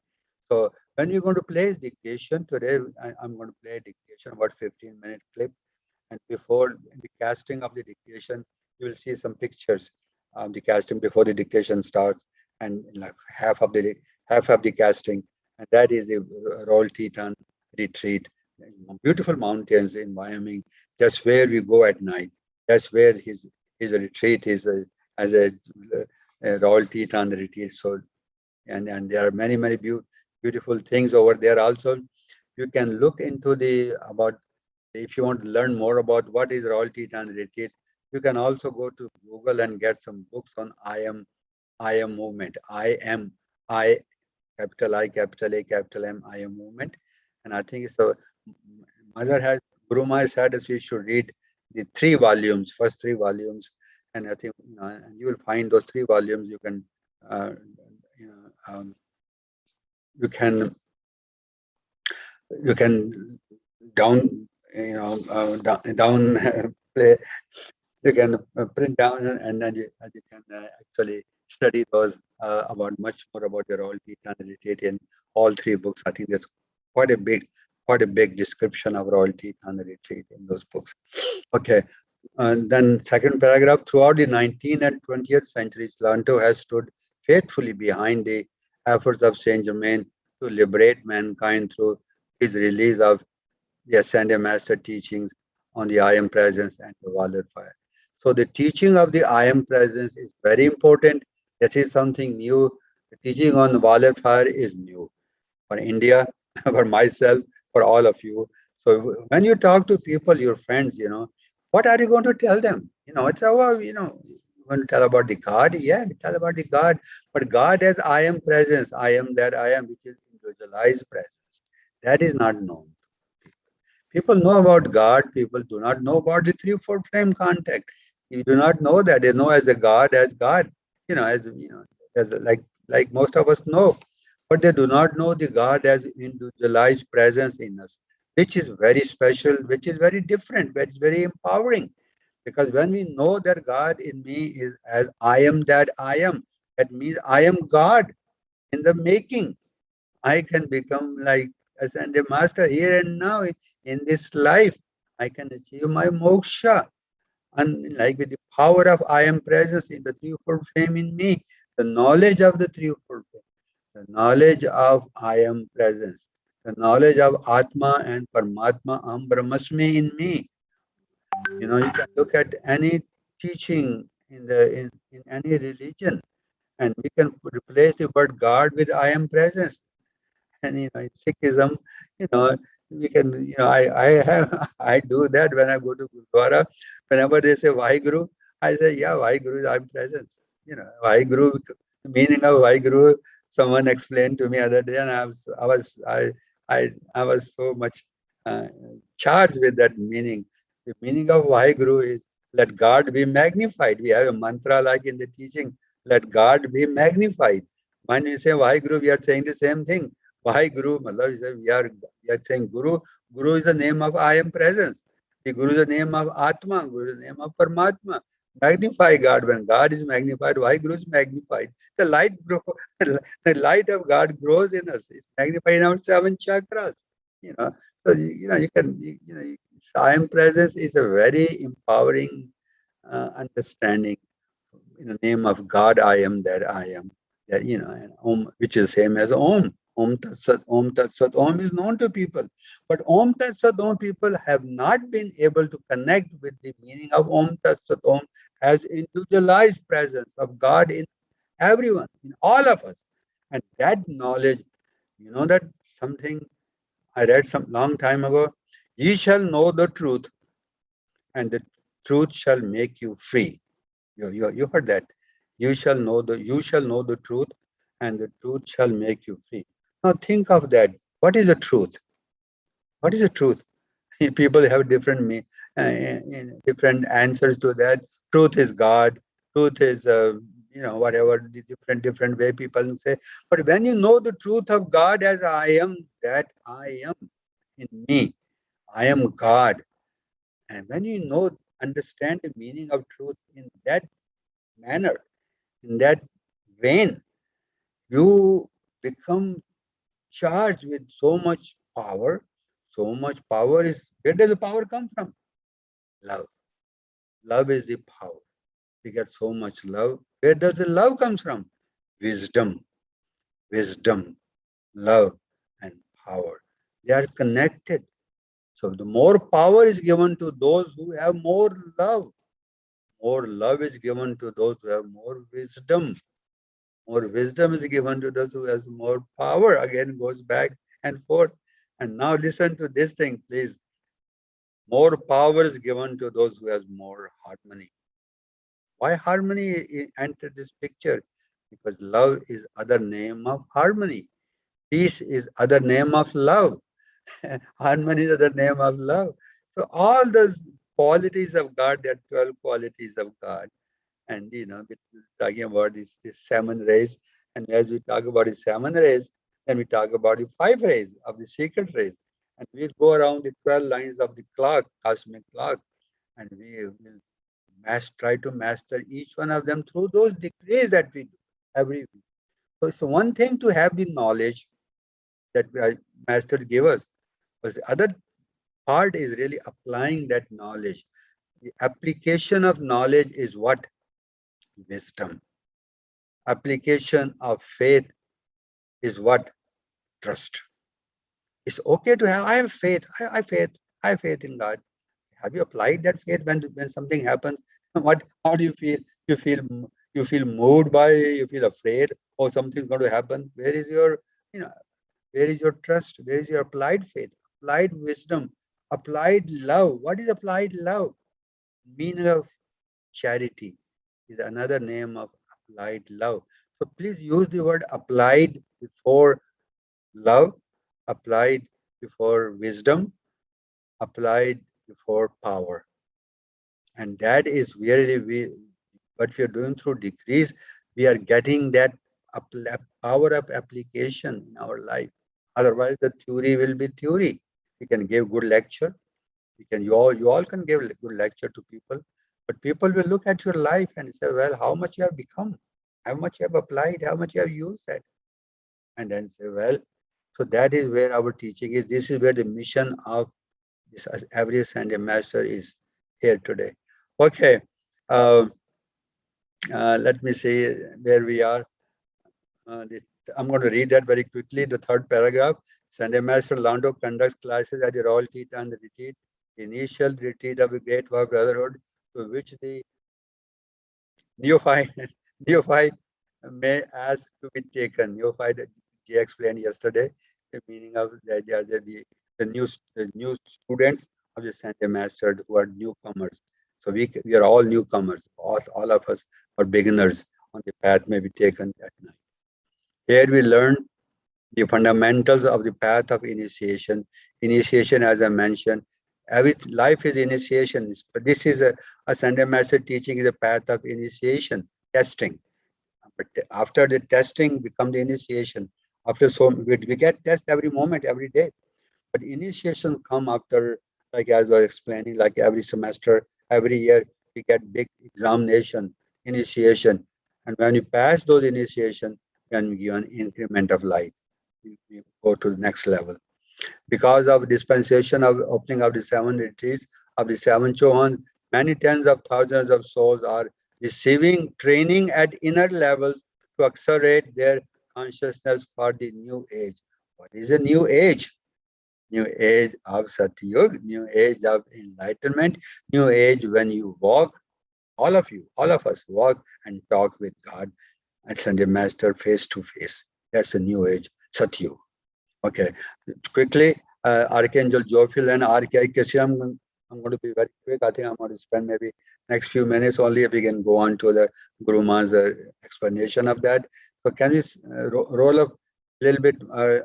So when we're going to play his dictation today, I'm going to play a dictation, about 15-minute clip. And before the casting of the dictation, you will see some pictures of the casting before the dictation starts, and like half of the casting, and that is the Royal Teton retreat, beautiful mountains in Wyoming. Just where we go at night. That's where his retreat is as a Royal Teton retreat. So and there are many beautiful things over there also. You can look into the about if you want to learn more about what is Royal Teton Retreat, you can also go to Google and get some books on I am movement. I capital I capital A capital M I am movement. And I think so mother has Guru Mai said us we should read the first three volumes. And I think and you will find those three volumes you can uh, you know you can you can down down play you can print down and then you can actually study those about much more about your Royal Teton Retreat in all three books. I think there's quite a big description of Royal Teton Retreat in those books. Okay, and then second paragraph, throughout the 19th and 20th centuries, Lanto has stood faithfully behind the efforts of Saint Germain to liberate mankind through his release of the Ascended Master teachings on the I Am Presence and the Violet Fire. So the teaching of the I Am Presence is very important. This is something new. The teaching on the Violet Fire is new for India, for myself, for all of you. So when you talk to people, your friends, what are you going to tell them? It's our, you're going to tell about the God. Yeah, we tell about the God. But God as I am presence, I am that I am, which is individualized presence. That is not known. People know about God. People do not know about the three-fold flame contact. You do not know that. They know as a God, as like most of us know, but they do not know the God as individualized presence in us, which is very special, which is very different, which is very empowering. Because when we know that God in me is as I am that I am, that means I am God in the making. I can become like Ascended Master here and now in this life. I can achieve my moksha. And like with the power of I am presence in the threefold flame in me, the knowledge of the threefold flame, the knowledge of I am presence, the knowledge of Atma and Paramatma Am Brahmasmi in me. You can look at any teaching in any religion, and we can replace the word God with I am presence. And in Sikhism, you know, we can, I have, I do that when I go to Gurdwara. Whenever they say Vaheguru, I say, yeah, Vaheguru, I'm present. Vaheguru, the meaning of Vaheguru, someone explained to me other day, and I was so much uh, charged with that meaning. The meaning of Vaheguru is let God be magnified. We have a mantra like in the teaching, let God be magnified. When we say Vaheguru, we are saying the same thing. Why Guru? Matlab is we are saying Guru. Guru is the name of I am presence. The Guru is the name of Atma. Guru is the name of Paramatma. Magnify God. When God is magnified, why Guru is magnified? The light grow, the light of God grows in us. It's magnified in our 7 chakras. You know, so you can I am presence is a very empowering understanding. In the name of God, I am that I am. That and Om, which is same as Om. Om Tat Sat. Om Tat Sat. Om is known to people, but Om Tat Sat Om people have not been able to connect with the meaning of Om Tat Sat Om as individualized presence of God in everyone, in all of us, and that knowledge. That something I read some long time ago. Ye shall know the truth, and the truth shall make you free. You heard that. You shall know the truth, and the truth shall make you free. Now think of that. What is the truth? What is the truth? People have different answers to that. Truth is God. Truth is whatever the different way people say. But when you know the truth of God as I am, that I am in me, I am God. And when you understand the meaning of truth in that manner, in that vein, you become charged with so much power. So much power is, where does the power come from? Love. Love is the power. We get so much love. Where does the love comes from? Wisdom. Wisdom, love, and power. They are connected. So the more power is given to those who have more love. More love is given to those who have more wisdom. More wisdom is given to those who has more power. Again, goes back and forth. And now listen to this thing, please. More power is given to those who has more harmony. Why harmony entered this picture? Because love is other name of harmony. Peace is other name of love. Harmony is other name of love. So all those qualities of God, there are 12 qualities of God. And we're talking about this 7 rays. And as we talk about the 7 rays, then we talk about the 5 rays of the secret rays. And we go around the 12 lines of the clock, cosmic clock, and we will try to master each one of them through those degrees that we do every week. So it's one thing to have the knowledge that our masters give us, but the other part is really applying that knowledge. The application of knowledge is what? Wisdom. Application of faith is what? Trust. It's okay to have, I have faith, I have faith in God. Have you applied that faith when something happens? How do you feel? You feel moved by it, you feel afraid, or something's going to happen. You know, where is your trust? Where is your applied faith? Applied wisdom, applied love. What is applied love? Meaning of charity is another name of applied love. So please use the word applied before love, applied before wisdom, applied before power. And that is really what we are doing through degrees. We are getting that power of application in our life. Otherwise, the theory will be theory. We can give good lecture. You all can give good lecture to people, but people will look at your life and say, well, how much you have become, how much you have applied, how much you have used that, and then say, well, so that is where our teaching is. This is where the mission of this every Sunday master is here today. Okay, uh, let me see where we are. I'm going to read that very quickly. The third paragraph. Sunday Master Lando conducts classes at the Royal Teton Retreat, the initial retreat of the Great War Brotherhood, to which the neophyte, neophyte may ask to be taken. Neophyte, Jay explained yesterday the meaning of that. They are the new students of the Sunday Master who are newcomers. So we are all newcomers. All of us are beginners on the path may be taken at night. Here we learn the fundamentals of the path of initiation. Initiation, as I mentioned, every life is initiation. But this is a Sunday Master teaching is a path of initiation, testing. But after the testing become the initiation. After we get test every moment, every day. But initiation come after, like as I was explaining, like every semester, every year, we get big examination, initiation. And when you pass those initiation, then we give an increment of light. We go to the next level. Because of dispensation of opening of the seven retreats of the seven Chohans, many tens of thousands of souls are receiving training at inner levels to accelerate their consciousness for the new age. What is a new age? New age of Satyug, new age of enlightenment, new age when you walk, all of you, all of us walk and talk with God and Sunday Master face to face. That's a new age, Satyug. Okay, quickly, Archangel Jophil and Archangel I'm going to be very quick. I think I'm going to spend maybe next few minutes only if we can go on to the Guru Ma's explanation of that. So can we roll up a little bit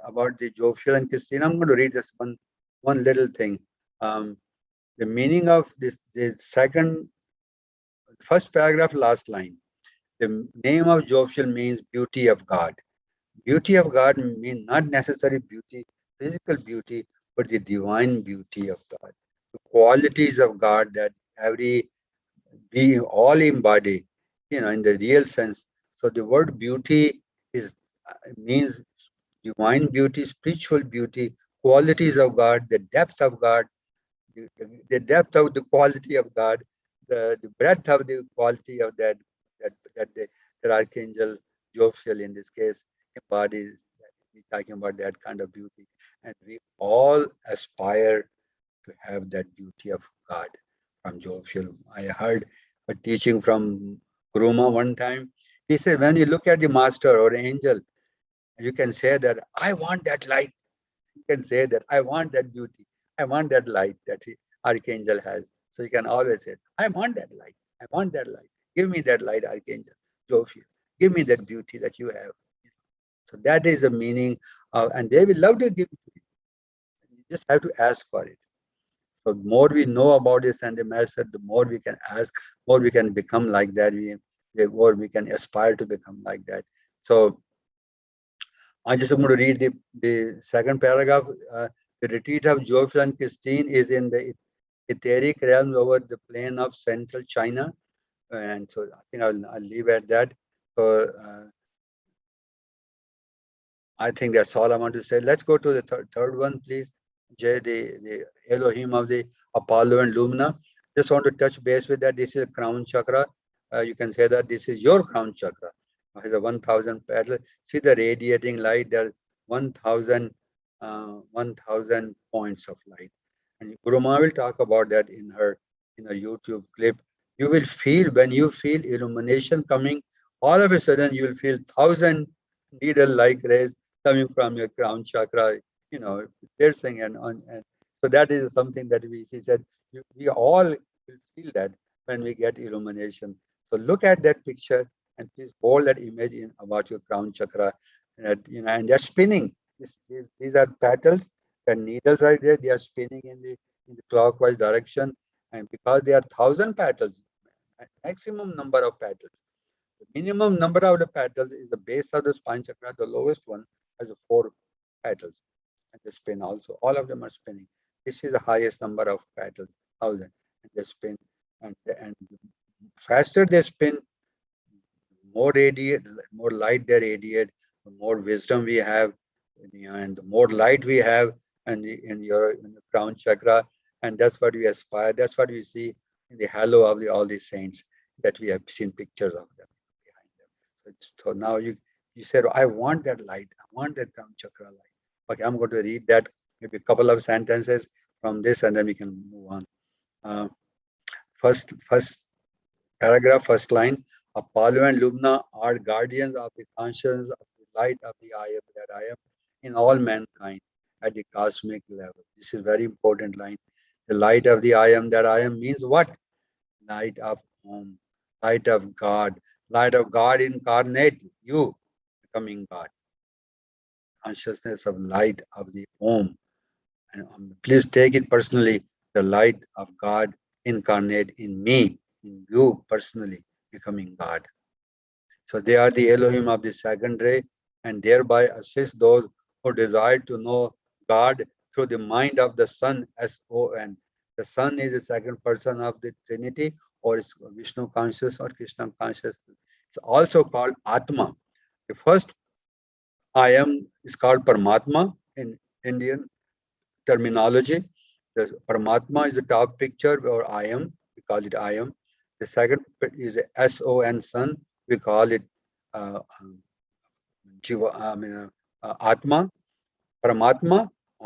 about the Jophil and Christine? I'm going to read just one little thing. The meaning of this, the first paragraph, last line. The name of Jophil means beauty of God. Beauty of God means not necessarily beauty, physical beauty, but the divine beauty of God. The qualities of God that every we all embody, in the real sense. So the word beauty is means divine beauty, spiritual beauty, qualities of God, the depth of God, the depth of the quality of God, the breadth of the quality of that Archangel Jophiel in this case embodies. We're talking about that kind of beauty, and we all aspire to have that beauty of God from Jophiel. I heard a teaching from Guruma one time. He said, when you look at the master or angel, you can say that I want that light. You can say that I want that beauty. I want that light that Archangel has. So you can always say, I want that light. I want that light. Give me that light, Archangel Jophiel. Give me that beauty that you have. So that is the meaning of, and they will love to give it to you. You just have to ask for it. So the more we know about this and the master, the more we can ask, more we can become like that. The more we can aspire to become like that. So I just want to read the second paragraph. The retreat of Joyful and Christine is in the etheric realm over the plain of central China. And so I think I'll leave at that. So I think that's all I want to say. Let's go to the third one, please. Jay, the Elohim of the Apollo and Lumina. Just want to touch base with that. This is a crown chakra. You can say that this is your crown chakra. It has a 1,000 petal. See the radiating light. There are 1,000 points of light. And Guru Ma will talk about that in her YouTube clip. You will feel, when you feel illumination coming, all of a sudden you will feel 1,000 needle-like rays coming from your crown chakra, piercing and so that is something that we she said we all will feel that when we get illumination. So look at that picture and please hold that image in about your crown chakra, and they're spinning. These are petals, the needles right there. They are spinning in the clockwise direction, and because they are 1,000 petals, maximum number of petals. The minimum number of the petals is the base of the spine chakra. The lowest one has 4 petals, and they spin also. All of them are spinning. This is the highest number of petals, 1,000, and they spin. And faster they spin, more radiate, more light they radiate, the more wisdom we have, and the more light we have, and in the crown chakra, and that's what we aspire. That's what we see in the halo of all these saints that we have seen pictures of them behind them. So now you said, I want that light. I want that crown chakra light. Okay, I'm going to read that maybe a couple of sentences from this, and then we can move on. First paragraph, first line. Apollo and Lumina are guardians of the conscience of the light of the I am that I am in all mankind at the cosmic level. This is a very important line. The light of the I am that I am means what? Light of Om, light of God incarnate, you becoming God. Consciousness of light of the Om. And please take it personally, the light of God incarnate in me, in you personally, becoming God. So they are the Elohim of the second ray, and thereby assist those who desire to know God through the mind of the Son, S-O-N. The Son is the second person of the Trinity, or it's Vishnu conscious or Krishna conscious. It's also called Atma. The first I am is called Paramatma in Indian terminology. The Paramatma is the top picture or I am. We call it I am. The second is S-O-N, sun. We call it uh, Jiva, Atma, Paramatma,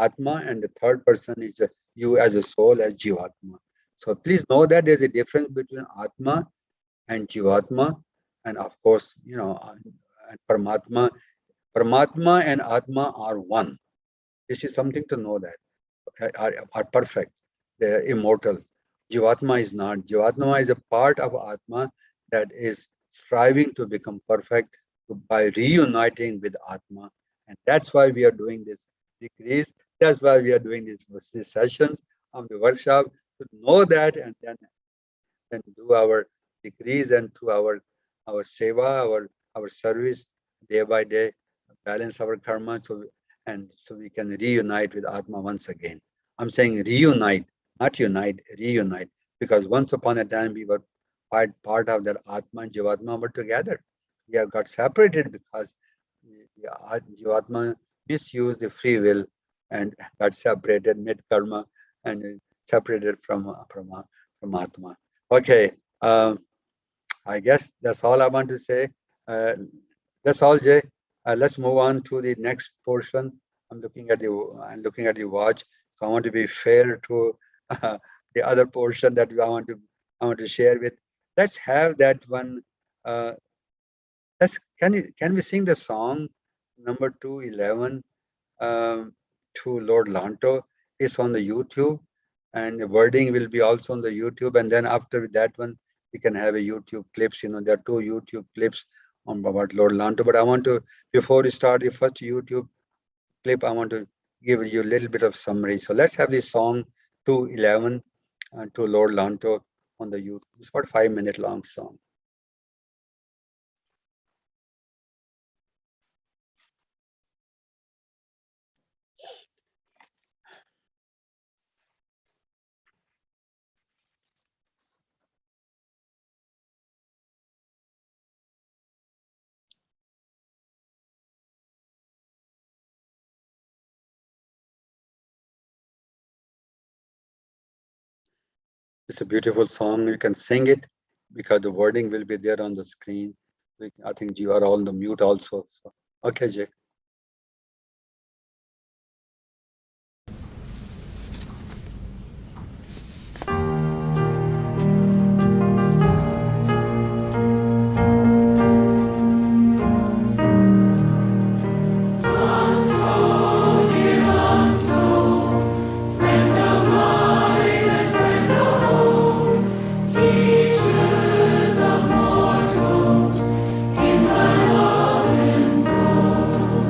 Atma, and the third person is you as a soul as Jivatma. So please know that there's a difference between Atma and Jivatma, and of course, and Paramatma. Paramatma and Atma are one. This is something to know that are perfect. They are immortal. Jivatma is not. Jivatma is a part of Atma that is striving to become perfect by reuniting with Atma. And that's why we are doing this decrease. That's why we are doing these sessions of the workshop to know that and then do our decrease and through our seva, our service day by day, balance our karma so we can reunite with Atma once again. I'm saying reunite, not unite, reunite, because once upon a time we were part of that Atma and Jivatma were together. We have got separated because Jivatma misused the free will and got separated, made karma, and separated from Atma. Okay, I guess that's all I want to say. Uh, that's all, Jay. Let's move on to the next portion. I'm looking at the watch, so I want to be fair to the other portion that I want to share with. Let's have that one. Uh, can we sing the song number 211 to Lord Lanto? It's on the YouTube, and the wording will be also on the YouTube. And then after that one, we can have a YouTube clips. There are 2 YouTube clips on about Lord Lanto. But I want to, before we start the first YouTube clip, I want to give you a little bit of summary. So let's have this song 211 to Lord Lanto on the YouTube. It's about 5-minute long song. It's a beautiful song. You can sing it because the wording will be there on the screen. I think you are on the mute also. So, okay, Jay. Teachers of mortals in my love and flow.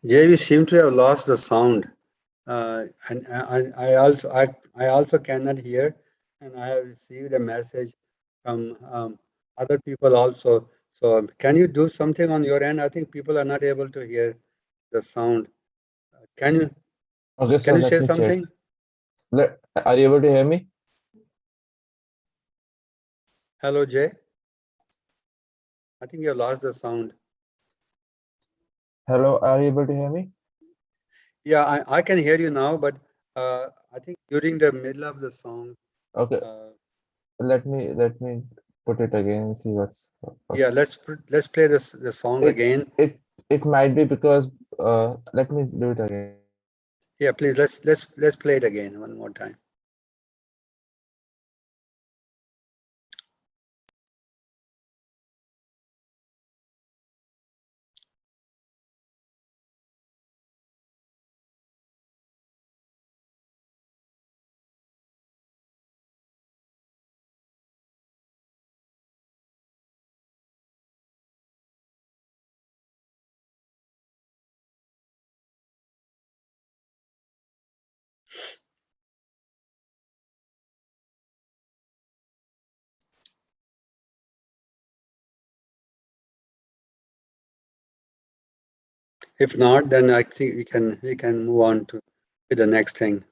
Jay, we seem to have lost the sound. And I also cannot hear, and I have received a message from other people also. So can you do something on your end? I think people are not able to hear the sound. Can you Okay, can so you let say me check. something? Are you able to hear me? Hello, Jay. I think you have lost the sound. Hello, are you able to hear me? Yeah, I can hear you now, but I think during the middle of the song, Okay, uh, let me put it again and see yeah, what's let's play the song it again. it might be because let me do it again. Yeah, please let's play it again one more time. If not, then I think we can move on to the next thing.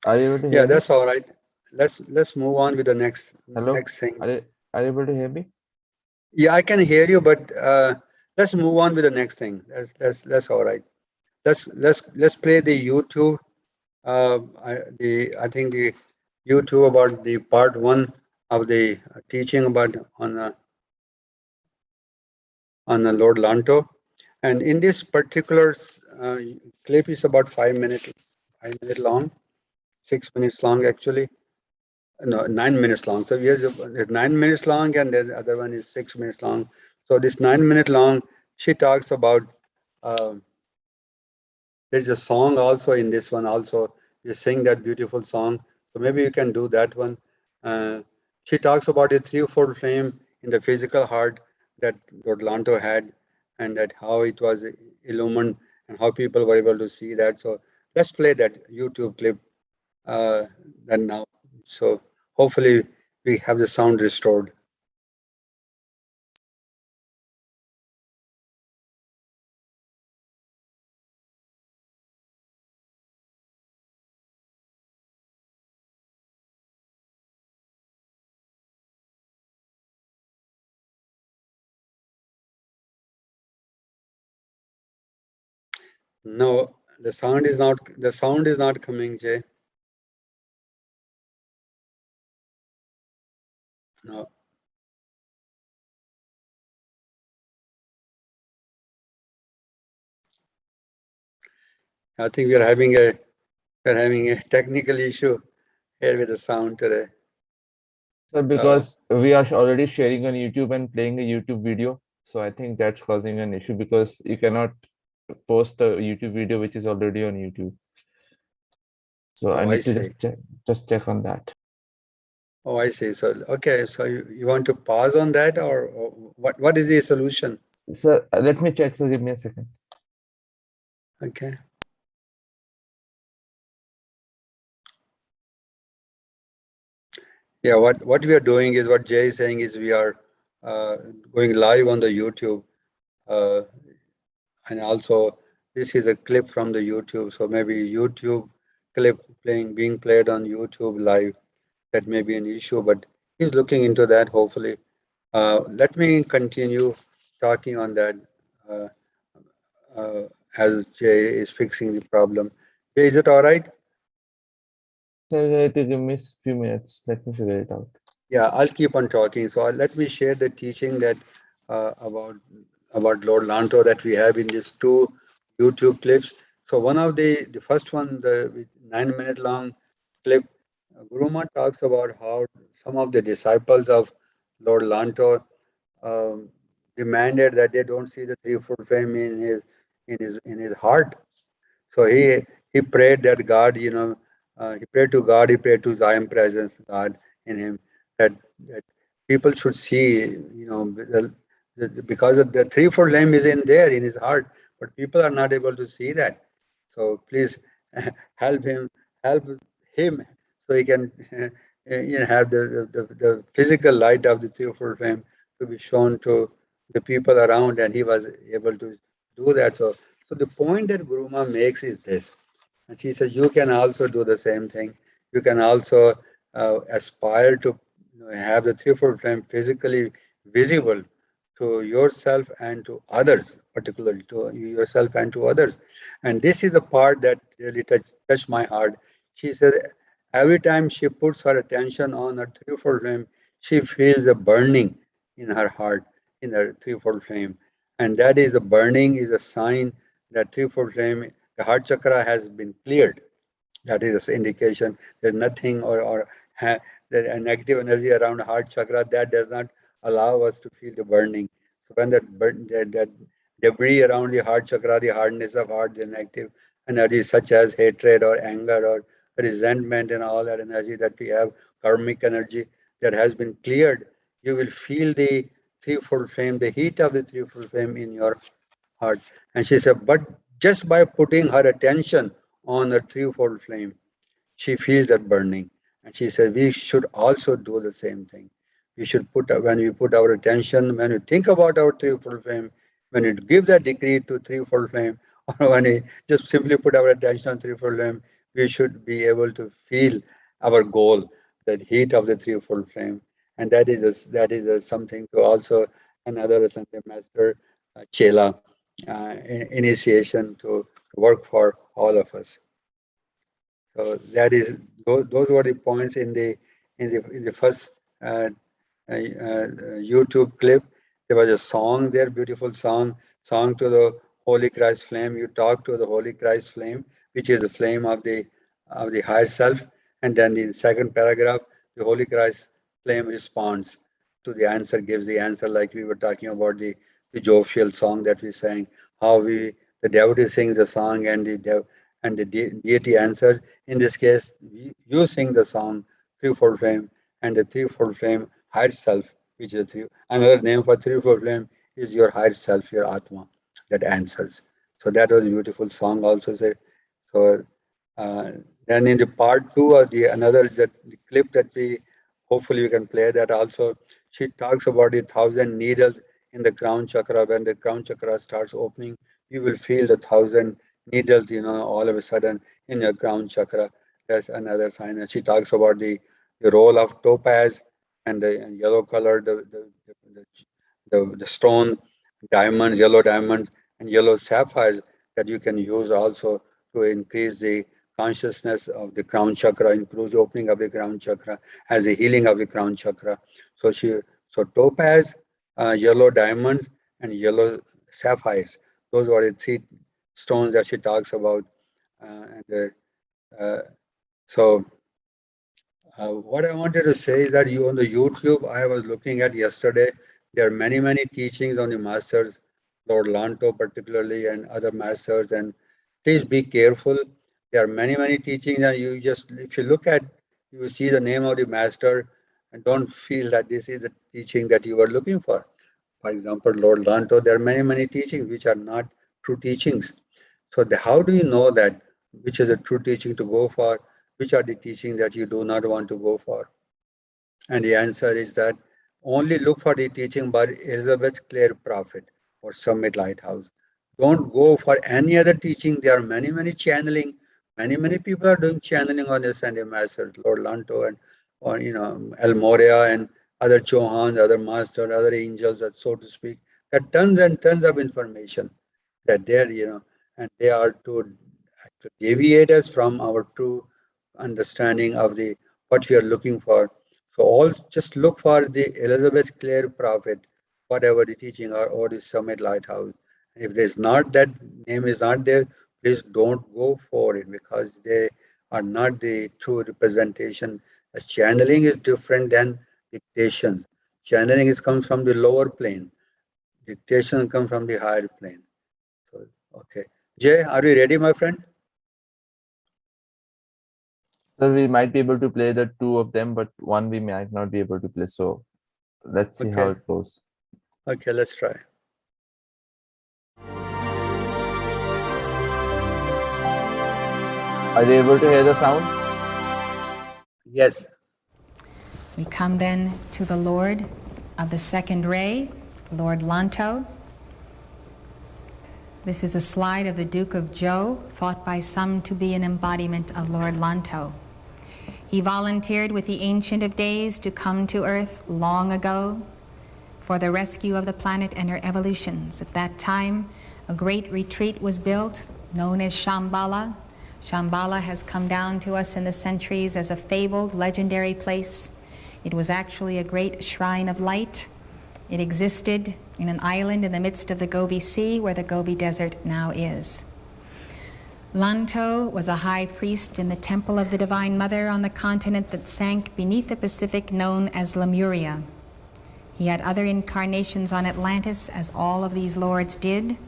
Are you able to Yeah, hear me? that's all right. Let's move on with the Hello, next thing. are you able to hear me? Yeah, I can hear you, but let's move on with the next thing. That's all right. Let's play the YouTube. I think the YouTube about the part one of the teaching about on Lord Lanto, and in this particular uh, clip is about 5 minutes, 5 minute long, 6 minutes long actually. No, 9 minutes long. So here's it's 9 minutes long, and the other one is 6 minutes long. So this 9 minute long, she talks about. um there's a song also in this one. Also, you sing that beautiful song. So maybe you can do that one. Uh, she talks about a threefold flame in the physical heart that Rodlanto had, and that how it was illumined and how people were able to see that. So let's play that YouTube clip uh, then now. So hopefully we have the sound restored. No, the sound is not coming, Jay. No, I think we're having a technical issue here with the sound today. So So, because we are already sharing on YouTube and playing a YouTube video, so I think that's causing an issue because you cannot post a YouTube video which is already on YouTube. So I oh, I need to see. just check on that. Oh, I see. So, okay. So you want to pause on that, or what is the solution? So let me check. So give me a second. Okay. Yeah. What we are doing is what Jay is saying is we are uh, going live on the YouTube, uh, and also this is a clip from the YouTube. So maybe YouTube clip being played on YouTube live. That may be an issue, but he's looking into that. Hopefully. Let me continue talking on that uh, uh, as Jay is fixing the problem. Jay, is it all right? So you have to give me a few minutes. Let me figure it out. Yeah, I'll keep on talking. So let me share the teaching that about Lord Lanto that we have in these two YouTube clips. So one of the first one, the 9 minute long clip, Guruma talks about how some of the disciples of Lord Lanto um, demanded that they don't see the threefold flame in his heart. So he prayed that God, he prayed to God, he prayed to Zion presence, God in him, that that people should see, because of the threefold flame is in there in his heart, but people are not able to see that. So please help him, help him, so he can have the physical light of the threefold flame to be shown to the people around, and he was able to do that. So the point that Guruma makes is this, and she says you can also do the same thing. You can also aspire to have the threefold flame physically visible to yourself and to others, particularly to yourself and to others. And this is the part that really touched my heart. She said every time she puts her attention on her threefold flame, she feels a burning in her heart, in her threefold flame. And that is a burning is a sign that threefold flame, the heart chakra has been cleared. That is an indication there's nothing a negative energy around heart chakra that does not allow us to feel the burning. So when that debris around the heart chakra, the hardness of heart, the negative energy such as hatred or anger or resentment and all that energy that we have, karmic energy that has been cleared, you will feel the threefold flame, the heat of the threefold flame in your heart. And she said, but just by putting her attention on the threefold flame, she feels that burning. And she said, we should also do the same thing. We should when we put our attention, when we think about our threefold flame, when we give that decree to threefold flame, or when we just simply put our attention on threefold flame, we should be able to feel our goal, the heat of the threefold flame. And something to also another Sunday Master Chela initiation to work for all of us. So those were the points in the first uh, YouTube clip. There was a song there, beautiful song to the Holy Christ flame. You talk to the Holy Christ flame, which is the flame of the higher self. And then in the second paragraph, the Holy Christ flame responds to the answer, gives the answer, like we were talking about the jovial song that we sang, how the devotee sings the song and the deity answers. In this case, you sing the song, threefold flame, and the threefold flame higher self, which is another name for threefold flame is your higher self, your Atma, that answers. So that was a beautiful song also. So uh, then in the part two of the clip that we hopefully we can play that also, she talks about the 1,000 needles in the crown chakra. When the crown chakra starts opening, you will feel the 1,000 needles, all of a sudden in your crown chakra. That's another sign. And she talks about the role of topaz and the yellow color, the stone, diamonds, yellow diamonds, and yellow sapphires that you can use also to increase the consciousness of the crown chakra, increase opening of the crown chakra, as a healing of the crown chakra. So topaz, yellow diamonds, and yellow sapphires. Those are the three stones that she talks about. Uh, so what I wanted to say is that you on the YouTube I was looking at yesterday, there are many teachings on the masters, Lord Lanto particularly, and other masters. And please be careful. There are many teachings, and you just if you look at, you will see the name of the master, and don't feel that this is the teaching that you are looking for. For example, Lord Lanto, there are many teachings which are not true teachings. So how do you know that which is a true teaching to go for, which are the teachings that you do not want to go for? And the answer is that only look for the teaching by Elizabeth Clare Prophet or Summit Lighthouse. Don't go for any other teaching. There are many channeling. Many people are doing channeling on the Sunday Masters, Lord Lanto and or El Moria and other Chauhans, other masters, other angels, so to speak. There are tons and tons of information that they're, and they are to deviate us from our true understanding of the what we are looking for. So all just look for the Elizabeth Clare Prophet, whatever the teaching or the Summit Lighthouse. If there's not that name is not there, please don't go for it because they are not the true representation. As channeling is different than dictation. Channeling is comes from the lower plane. Dictation comes from the higher plane. So okay. Jay, are you ready, my friend? So we might be able to play the two of them, but one we might not be able to play. So let's see how Okay. it goes. Okay, let's try. Are they able to hear the sound? Yes. We come then to the Lord of the second ray, Lord Lanto. This is a slide of the Duke of Zhou, thought by some to be an embodiment of Lord Lanto. He volunteered with the Ancient of Days to come to Earth long ago for the rescue of the planet and her evolutions. At that time, a great retreat was built, known as Shambhala. Shambhala has come down to us in the centuries as a fabled, legendary place. It was actually a great shrine of light. It existed in an island in the midst of the Gobi Sea, where the Gobi Desert now is. Lanto was a high priest in the Temple of the Divine Mother on the continent that sank beneath the Pacific, known as Lemuria. He had other incarnations on Atlantis, as all of these lords did.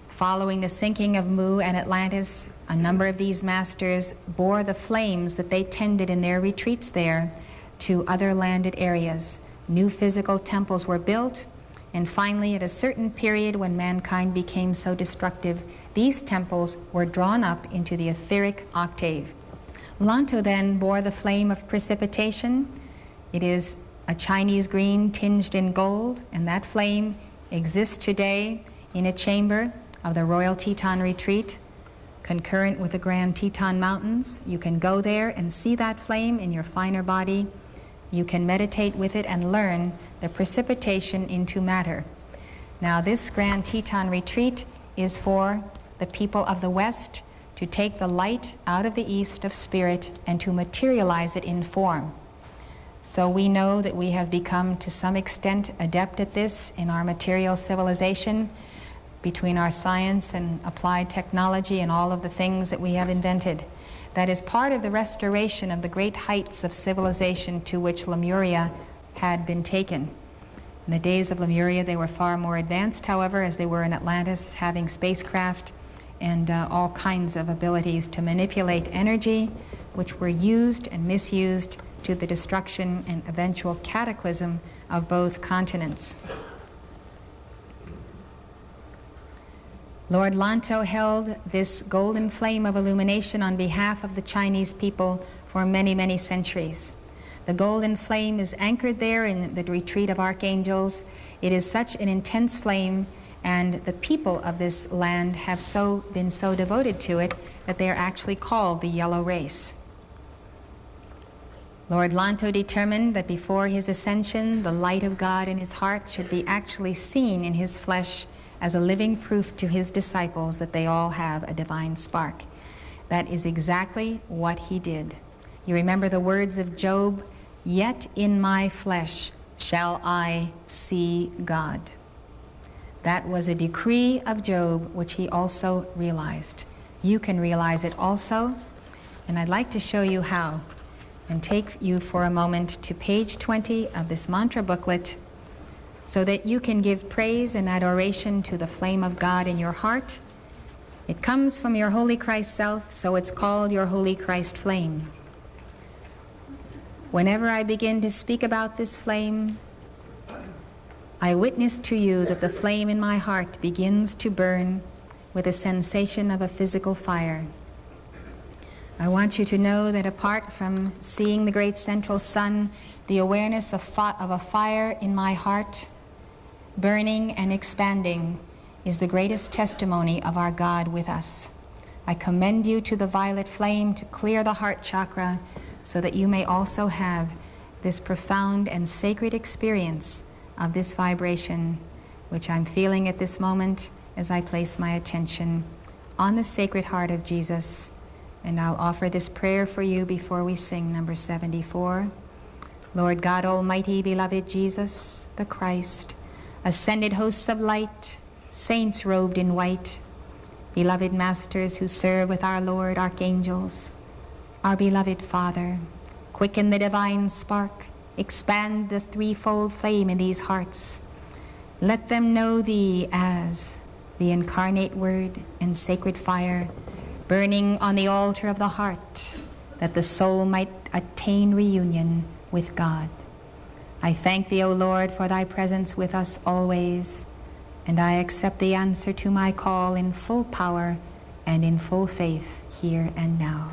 Following the sinking of Mu and Atlantis, a number of these masters bore the flames that they tended in their retreats there to other landed areas. New physical temples were built, and finally, at a certain period when mankind became so destructive, these temples were drawn up into the etheric octave. Lanto then bore the flame of precipitation. It is a Chinese green tinged in gold, and that flame exists today in a chamber of the Royal Teton Retreat, concurrent with the Grand Teton Mountains. You can go there and see that flame in your finer body. You can meditate with it and learn the precipitation into matter. Now, this Grand Teton Retreat is for the people of the West to take the light out of the East of spirit and to materialize it in form. So we know that we have become to some extent adept at this in our material civilization, between our science and applied technology and all of the things that we have invented. That is part of the restoration of the great heights of civilization to which Lemuria had been taken. In the days of Lemuria, they were far more advanced, however, as they were in Atlantis, having spacecraft and all kinds of abilities to manipulate energy, which were used and misused to the destruction and eventual cataclysm of both continents. Lord Lanto held this golden flame of illumination on behalf of the Chinese people for many, many centuries. The golden flame is anchored there in the retreat of archangels. It is such an intense flame, and the people of this land have been so devoted to it that they are actually called the Yellow Race. Lord Lanto determined that before his ascension, the light of God in his heart should be actually seen in his flesh as a living proof to his disciples that they all have a divine spark. That is exactly what he did. You remember the words of Job, "Yet in my flesh shall I see God." That was a decree of Job, which he also realized. You can realize it also, and I'd like to show you how, and take you for a moment to page 20 of this mantra booklet, so that you can give praise and adoration to the flame of God in your heart. It comes from your Holy Christ self, so it's called your Holy Christ flame. Whenever I begin to speak about this flame, I witness to you that the flame in my heart begins to burn with a sensation of a physical fire. I want you to know that apart from seeing the great central sun, the awareness of a fire in my heart, burning and expanding, is the greatest testimony of our God with us. I commend you to the violet flame to clear the heart chakra so that you may also have this profound and sacred experience of this vibration, which I'm feeling at this moment as I place my attention on the Sacred Heart of Jesus. And I'll offer this prayer for you before we sing number 74. Lord God Almighty, beloved Jesus, the Christ, ascended hosts of light, saints robed in white, beloved masters who serve with our Lord, archangels, our beloved Father, quicken the divine spark, expand the threefold flame in these hearts. Let them know Thee as the incarnate Word and sacred fire, burning on the altar of the heart, that the soul might attain reunion with God. I thank Thee, O Lord, for Thy presence with us always, and I accept the answer to my call in full power and in full faith here and now.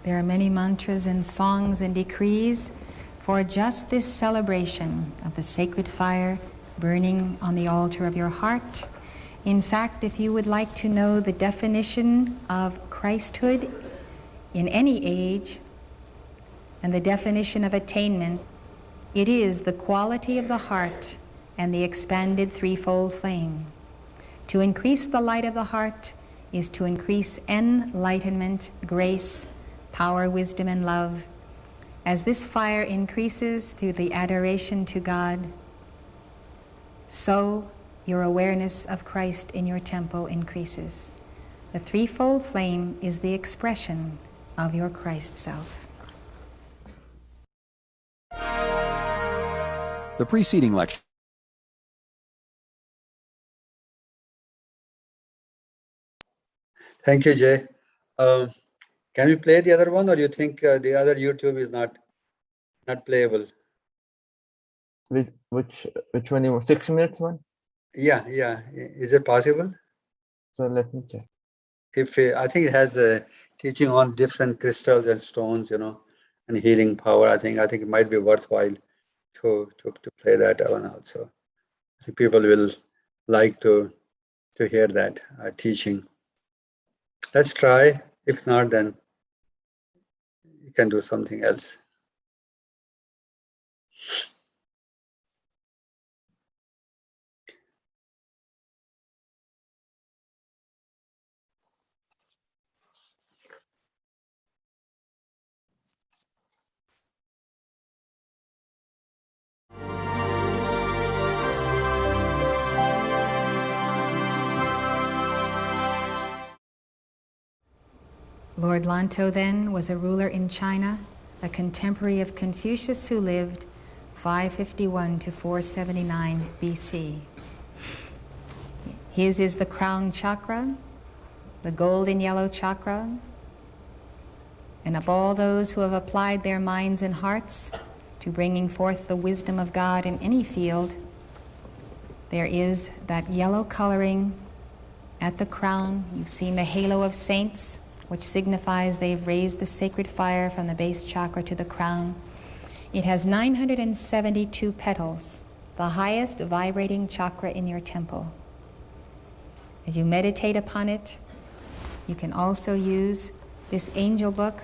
There are many mantras and songs and decrees for just this celebration of the sacred fire burning on the altar of your heart. In fact, if you would like to know the definition of Christhood in any age and the definition of attainment, it is the quality of the heart and the expanded threefold flame. To increase the light of the heart is to increase enlightenment, grace, power, wisdom, and love. As this fire increases through the adoration to God, so your awareness of Christ in your temple increases. The threefold flame is the expression of your Christ self. The preceding lecture. Thank you, Jay. Can we play the other one, or you think the other YouTube is not playable? Which one you want? 6 minutes one? Yeah. Is it possible? So let me check. If I think it has a teaching on different crystals and stones, and healing power. I think it might be worthwhile to play that one also. I think people will like to hear that teaching. Let's try. If not, then you can do something else. Lord Lanto then was a ruler in China, a contemporary of Confucius who lived 551 to 479 BC. His is the crown chakra, the golden yellow chakra, and of all those who have applied their minds and hearts to bringing forth the wisdom of God in any field, There is that yellow coloring at the crown. You've seen the halo of saints, which signifies they've raised the sacred fire from the base chakra to the crown. It has 972 petals, the highest vibrating chakra in your temple. As you meditate upon it, you can also use this angel book,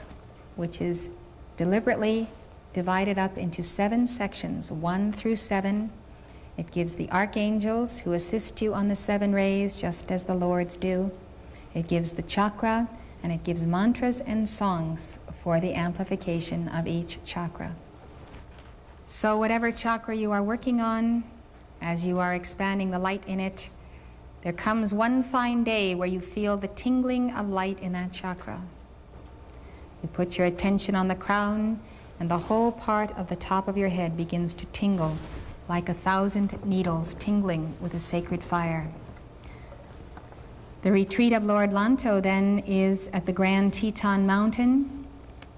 which is deliberately divided up into 7 sections, 1 through 7. It gives the archangels who assist you on the 7 rays, just as the Lords do. It gives the chakra, and it gives mantras and songs for the amplification of each chakra. So whatever chakra you are working on, as you are expanding the light in it, there comes one fine day where you feel the tingling of light in that chakra. You put your attention on the crown, and the whole part of the top of your head begins to tingle like 1,000 needles tingling with a sacred fire. The retreat of Lord Lanto then is at the Grand Teton Mountain,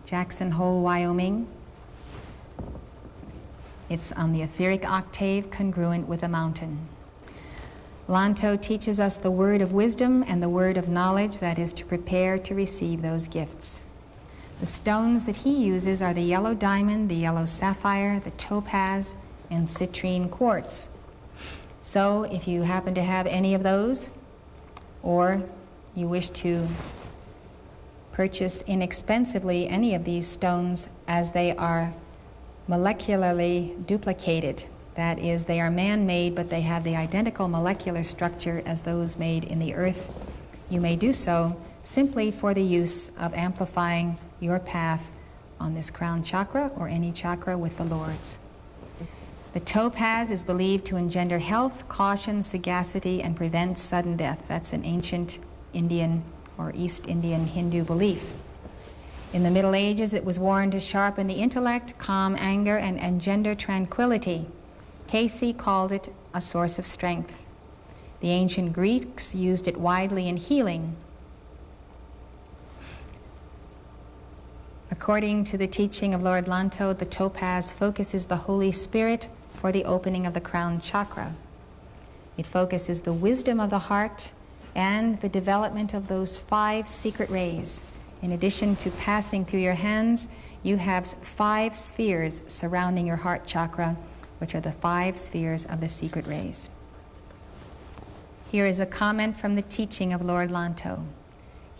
Jackson Hole, Wyoming. It's on the etheric octave congruent with a mountain. Lanto teaches us the word of wisdom and the word of knowledge, that is to prepare to receive those gifts. The stones that he uses are the yellow diamond, the yellow sapphire, the topaz, and citrine quartz. So if you happen to have any of those, or you wish to purchase inexpensively any of these stones, as they are molecularly duplicated, that is, they are man-made, but they have the identical molecular structure as those made in the earth, you may do so simply for the use of amplifying your path on this crown chakra or any chakra with the Lords. The topaz is believed to engender health, caution, sagacity, and prevent sudden death. That's an ancient Indian or East Indian Hindu belief. In the Middle Ages, it was worn to sharpen the intellect, calm anger, and engender tranquility. Casey called it a source of strength. The ancient Greeks used it widely in healing. According to the teaching of Lord Lanto, the topaz focuses the Holy Spirit for the opening of the crown chakra. It focuses the wisdom of the heart and the development of those 5 secret rays. In addition to passing through your hands, you have 5 spheres surrounding your heart chakra, which are the 5 spheres of the secret rays. Here is a comment from the teaching of Lord Lanto.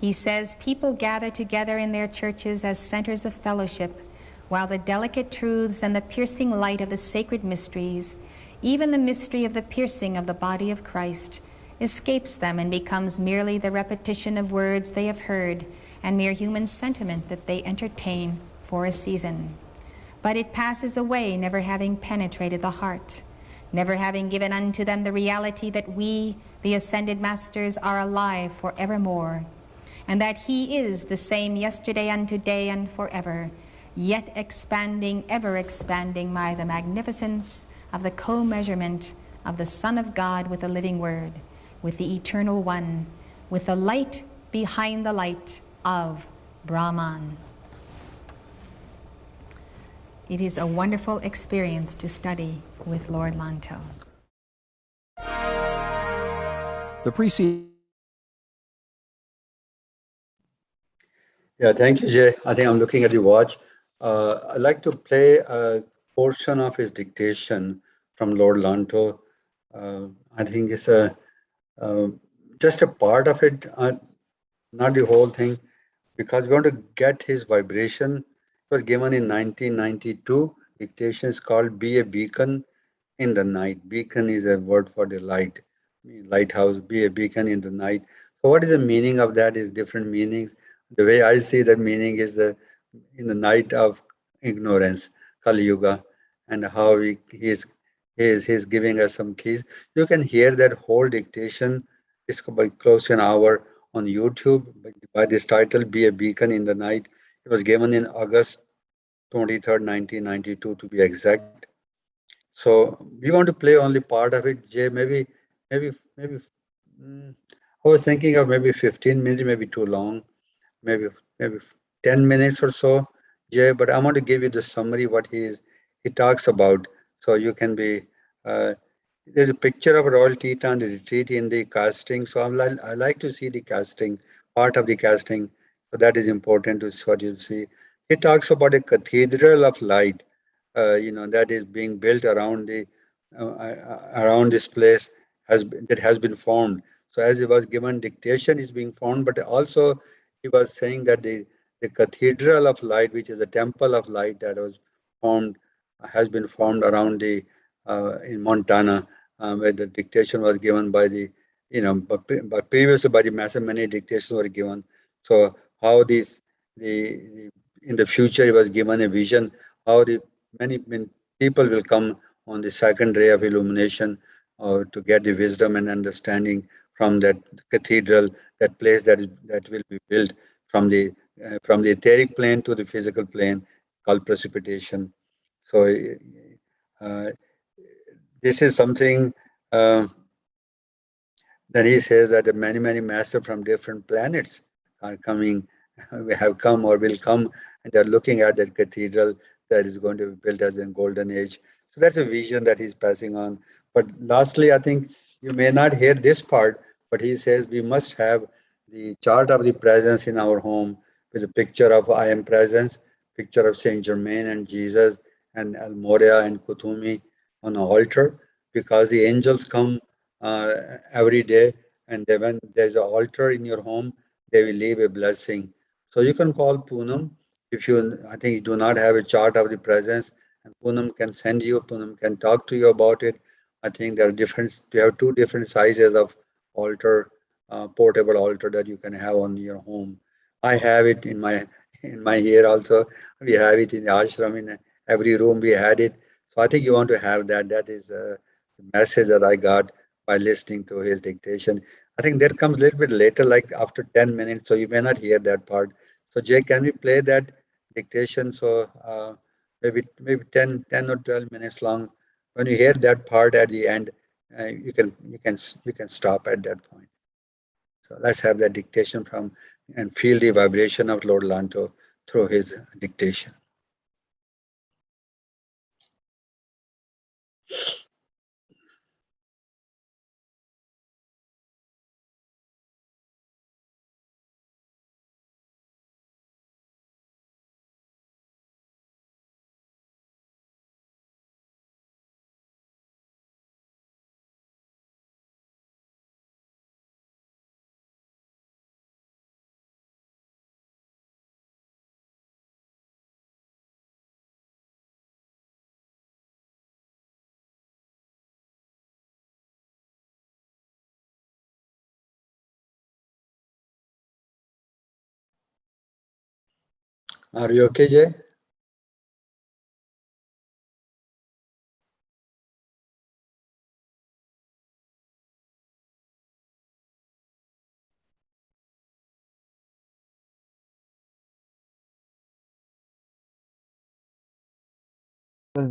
He says, people gather together in their churches as centers of fellowship, while the delicate truths and the piercing light of the sacred mysteries, even the mystery of the piercing of the body of Christ, escapes them and becomes merely the repetition of words they have heard and mere human sentiment that they entertain for a season. But it passes away, never having penetrated the heart, never having given unto them the reality that we, the ascended masters, are alive forevermore, and that he is the same yesterday and today and forever, yet expanding, ever expanding by the magnificence of the co-measurement of the Son of God with the living Word, with the Eternal One, with the light behind the light of Brahman. It is a wonderful experience to study with Lord Lanto. The preceding. Yeah, thank you, Jay. I think I'm looking at your watch. I'd like to play a portion of his dictation from Lord Lanto. I think it's just a part of it, not the whole thing, because we want to get his vibration. It was given in 1992. Dictation is called Be a Beacon in the Night. Beacon is a word for the light. Lighthouse, be a beacon in the night. So what is the meaning of that is different meanings. The way I see that meaning is in the night of ignorance, Kali Yuga, and how he's giving us some keys. You can hear that whole dictation. It's about close to an hour on YouTube by this title, Be a Beacon in the Night. It was given in August 23rd, 1992 to be exact. So we want to play only part of it, Jay. Maybe. I was thinking of maybe 15 minutes, maybe too long, maybe 10 minutes or so, Jay. But I want to give you the summary what he talks about, so you can be there's a picture of Royal Teton, the retreat in the casting. So I like to see the casting, part of the casting. So that is important to what you see. He talks about a cathedral of light, that is being built around this place that has been formed. So as he was given dictation is being formed, but also he was saying that the cathedral of light, which is the temple of light that was formed, has been formed around the in Montana, where the dictation was given by but previously by the massive many dictations were given. So how the in the future he was given a vision how the many people will come on the second ray of illumination to get the wisdom and understanding from that cathedral, that place that will be built from the etheric plane to the physical plane called precipitation. So uh, this is something uh, that he says that many masters from different planets are coming, we have come or will come, and they're looking at that cathedral that is going to be built as a golden age. So that's a vision that he's passing on. But lastly, I think you may not hear this part, but he says we must have the chart of the presence in our home with a picture of I am presence, picture of Saint Germain and Jesus and El Moria and Kutumi on the altar, because the angels come every day, and then when there's an altar in your home, they will leave a blessing. So you can call Poonam if I think you do not have a chart of the presence, and Poonam can send you, Poonam can talk to you about it. I think there are different, you have two different sizes of altar, portable altar that you can have on your home. I have it in my here also. We have it in the ashram, in every room we had it. So I think you want to have that. That is the message that I got by listening to his dictation. I think that comes a little bit later, like after 10 minutes, so you may not hear that part. So Jay, can we play that dictation? So maybe 10 or 12 minutes long. When you hear that part at the end, you can stop at that point. So let's have that dictation from and feel the vibration of Lord Lanto through his dictation. Are you okay, Jay?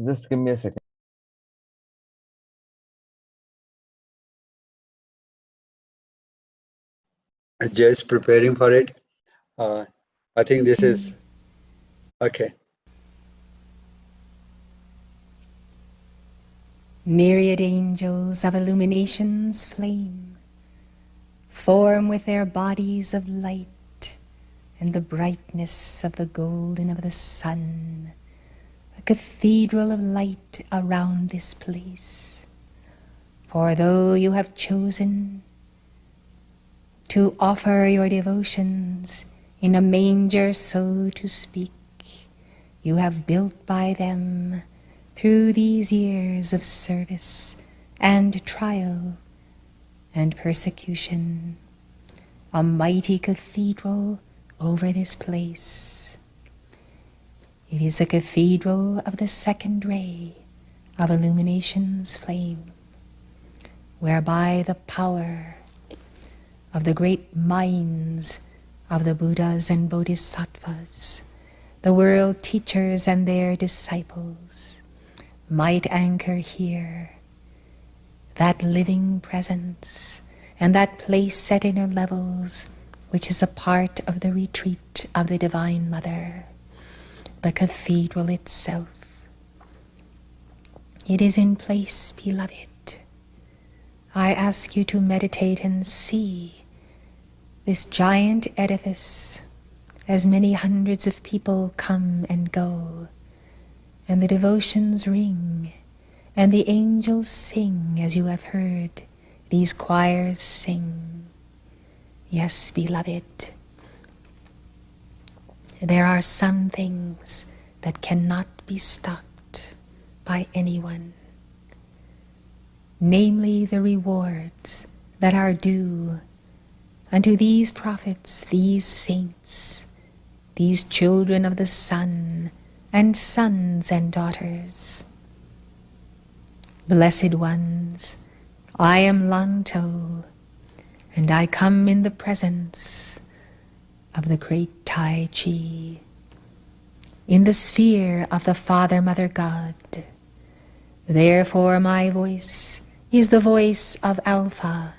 Just give me a second. Jay is preparing for it. I think this is okay. Myriad angels of illumination's flame form with their bodies of light and the brightness of the golden of the sun a cathedral of light around this place. For though you have chosen to offer your devotions in a manger, so to speak, you have built by them through these years of service and trial and persecution a mighty cathedral over this place. It is a cathedral of the second ray of illumination's flame, whereby the power of the great minds of the Buddhas and Bodhisattvas, the world teachers and their disciples, might anchor here, that living presence and that place set in her levels, which is a part of the retreat of the Divine Mother, the cathedral itself. It is in place, beloved, I ask you to meditate and see this giant edifice as many hundreds of people come and go, and the devotions ring, and the angels sing as you have heard these choirs sing. Yes, beloved, there are some things that cannot be stopped by anyone, namely the rewards that are due unto these prophets, these saints, these children of the sun, and sons and daughters. Blessed ones, I am Lanto, and I come in the presence of the great Tai Chi, in the sphere of the Father, Mother, God. Therefore my voice is the voice of Alpha,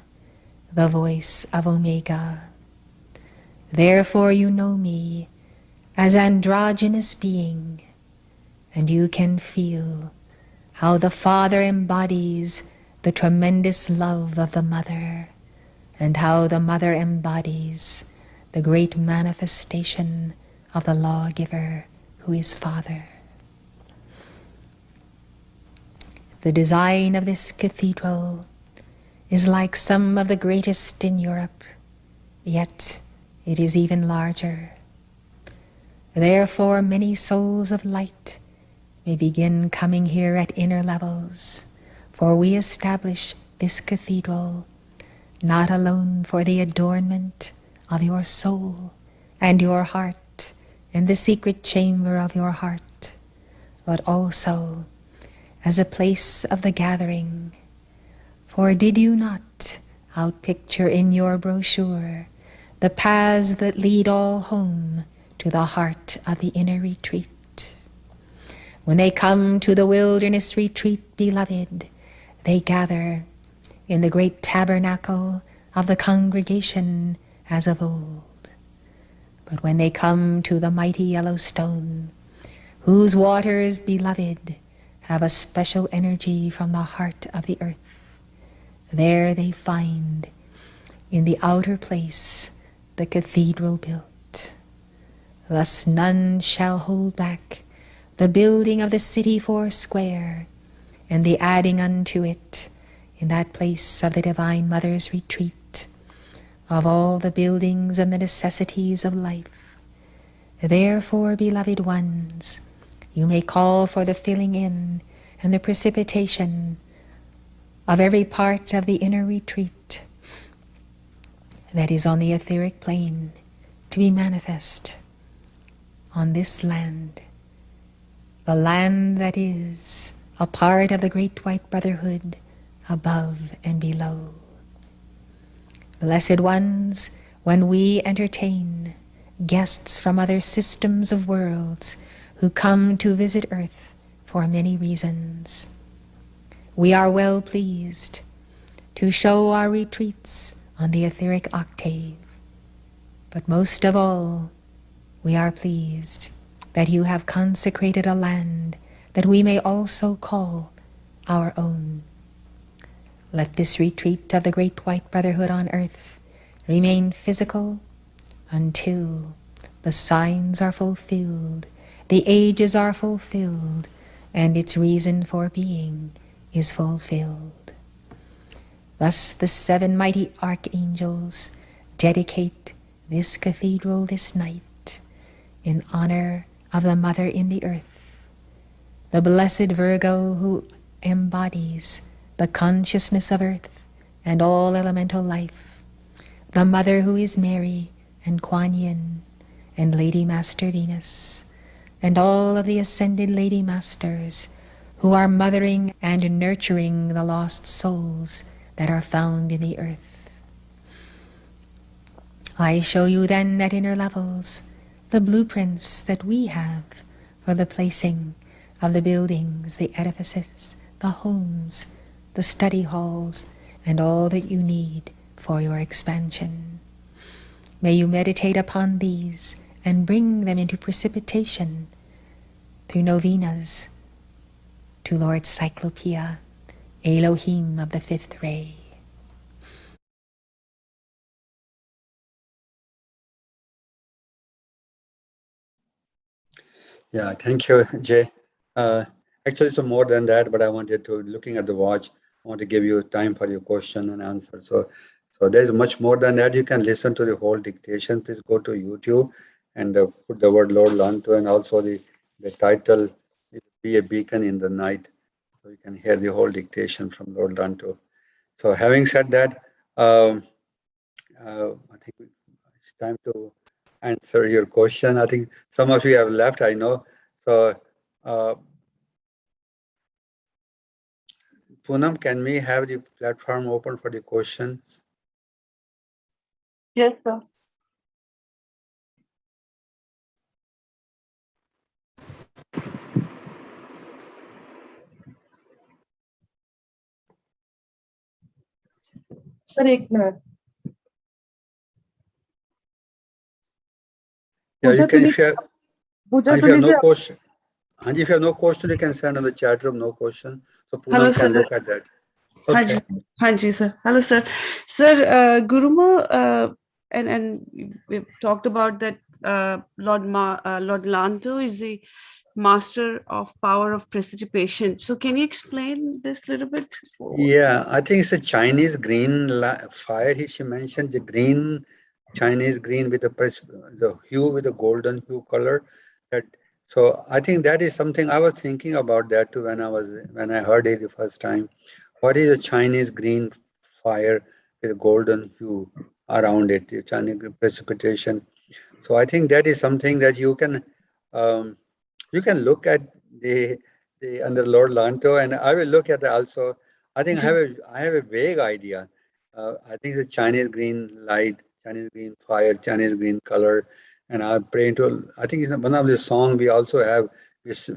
the voice of Omega. Therefore you know me as androgynous being, and you can feel how the Father embodies the tremendous love of the Mother, and how the Mother embodies the great manifestation of the lawgiver who is Father. The design of this cathedral is like some of the greatest in Europe, yet it is even larger. Therefore many souls of light may begin coming here at inner levels, for we establish this cathedral not alone for the adornment of your soul and your heart and the secret chamber of your heart, but also as a place of the gathering. For did you not outpicture in your brochure the paths that lead all home to the heart of the inner retreat? When they come to the wilderness retreat, beloved, they gather in the great tabernacle of the congregation as of old. But when they come to the mighty Yellowstone, whose waters, beloved, have a special energy from the heart of the earth, there they find in the outer place the cathedral built. Thus none shall hold back the building of the city foursquare, and the adding unto it, in that place of the Divine Mother's retreat, of all the buildings and the necessities of life. Therefore, beloved ones, you may call for the filling in and the precipitation of every part of the inner retreat that is on the etheric plane to be manifest on this land, the land that is a part of the great white brotherhood above and below. Blessed ones, when we entertain guests from other systems of worlds who come to visit Earth for many reasons, we are well pleased to show our retreats on the etheric octave. But most of all, we are pleased that you have consecrated a land that we may also call our own. Let this retreat of the great white brotherhood on earth remain physical until the signs are fulfilled, the ages are fulfilled, and its reason for being is fulfilled. Thus the 7 mighty archangels dedicate this cathedral this night in honor of the Mother in the earth, the blessed Virgo who embodies the consciousness of earth and all elemental life, the Mother who is Mary and Kuan Yin and Lady Master Venus, and all of the ascended Lady Masters who are mothering and nurturing the lost souls that are found in the earth. I show you then at inner levels the blueprints that we have for the placing of the buildings, the edifices, the homes, the study halls, and all that you need for your expansion. May you meditate upon these and bring them into precipitation through novenas to Lord Cyclopea, Elohim of the 5th ray. Yeah, thank you, Jay. Uh, Actually, so more than that, but I wanted to, looking at the watch, I want to give you time for your question and answer. So there's much more than that. You can listen to the whole dictation. Please go to YouTube and put the word Lord Lanto and also the title, Be a Beacon in the Night. So you can hear the whole dictation from Lord Lanto. So having said that, I think it's time to answer your question. I think some of you have left, I know. So, uh, Poonam, can we have the platform open for the questions? Yes, sir. Sir एक minute Yeah, you Pooja can. Tuli Pooja If you have Tuli no जी question, and if you have no question, you can send on the chat room. No question, so hello Poonam can sir look at that. हाँ जी Okay. हाँ जी sir hello sir sir Guruma and we talked about that Lord Lanto is the master of power of precipitation. So can you explain this little bit? Yeah, I think it's a Chinese green fire. She mentioned the green, Chinese green with the hue with the golden hue color. That so I think that is something I was thinking about that too when I heard it the first time. What is a Chinese green fire with golden hue around it? The Chinese precipitation. So I think that is something that um, you can look at the under Lord Lanto, and I will look at also. I think जी I have a vague idea. I think the Chinese green light, Chinese green fire, Chinese green color, and I pray into. I think in one of the song we also have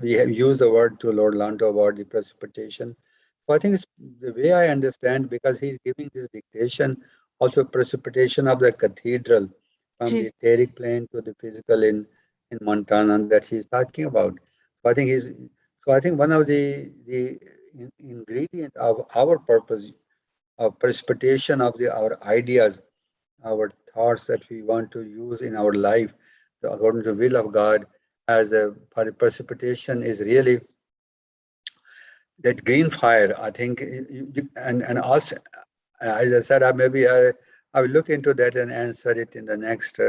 we have used the word to Lord Lanto about the precipitation. So I think it's the way I understand because he's giving this dictation, also precipitation of the cathedral from the जी etheric plane to the physical in Montana that he's talking about. So I think he's so I think one of the ingredient of our purpose of precipitation of our ideas, our thoughts that we want to use in our life, according to the will of God, as a for the precipitation is really that green fire. I think, and also as I said, I will look into that and answer it in the next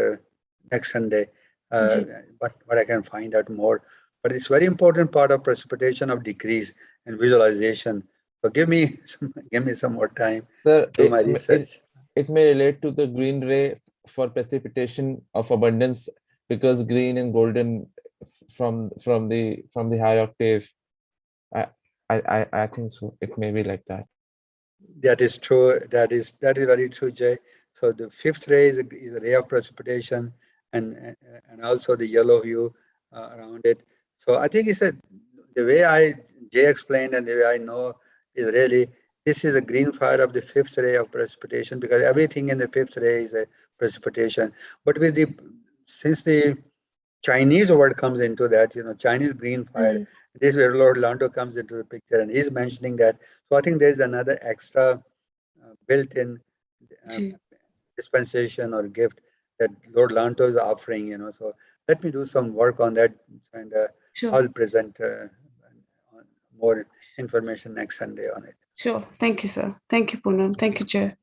Sunday. Uh, जी but I can find out more. But it's very important part of precipitation of decrease and visualization. So give me some more time Sir, to do my research. it may relate to the green ray for precipitation of abundance because green and golden from the high octave. I I think so. It may be like that. That is true. That is very true, Jay. So the fifth ray is a ray of precipitation, and and also the yellow hue around it. So I think it's a the way Jay explained and the way I know is really this is a green fire of the fifth ray of precipitation because everything in the fifth ray is a precipitation. But with the since the Chinese word comes into that, Chinese green fire. Hmm, This is where Lord Lando comes into the picture, and he's mentioning that. So I think there's another extra built-in uh, जी dispensation or gift that Lord Lanto is offering. So let me do some work on that, and sure I'll present more information next Sunday on it. sure thank you sir thank you Poonam thank you Chair.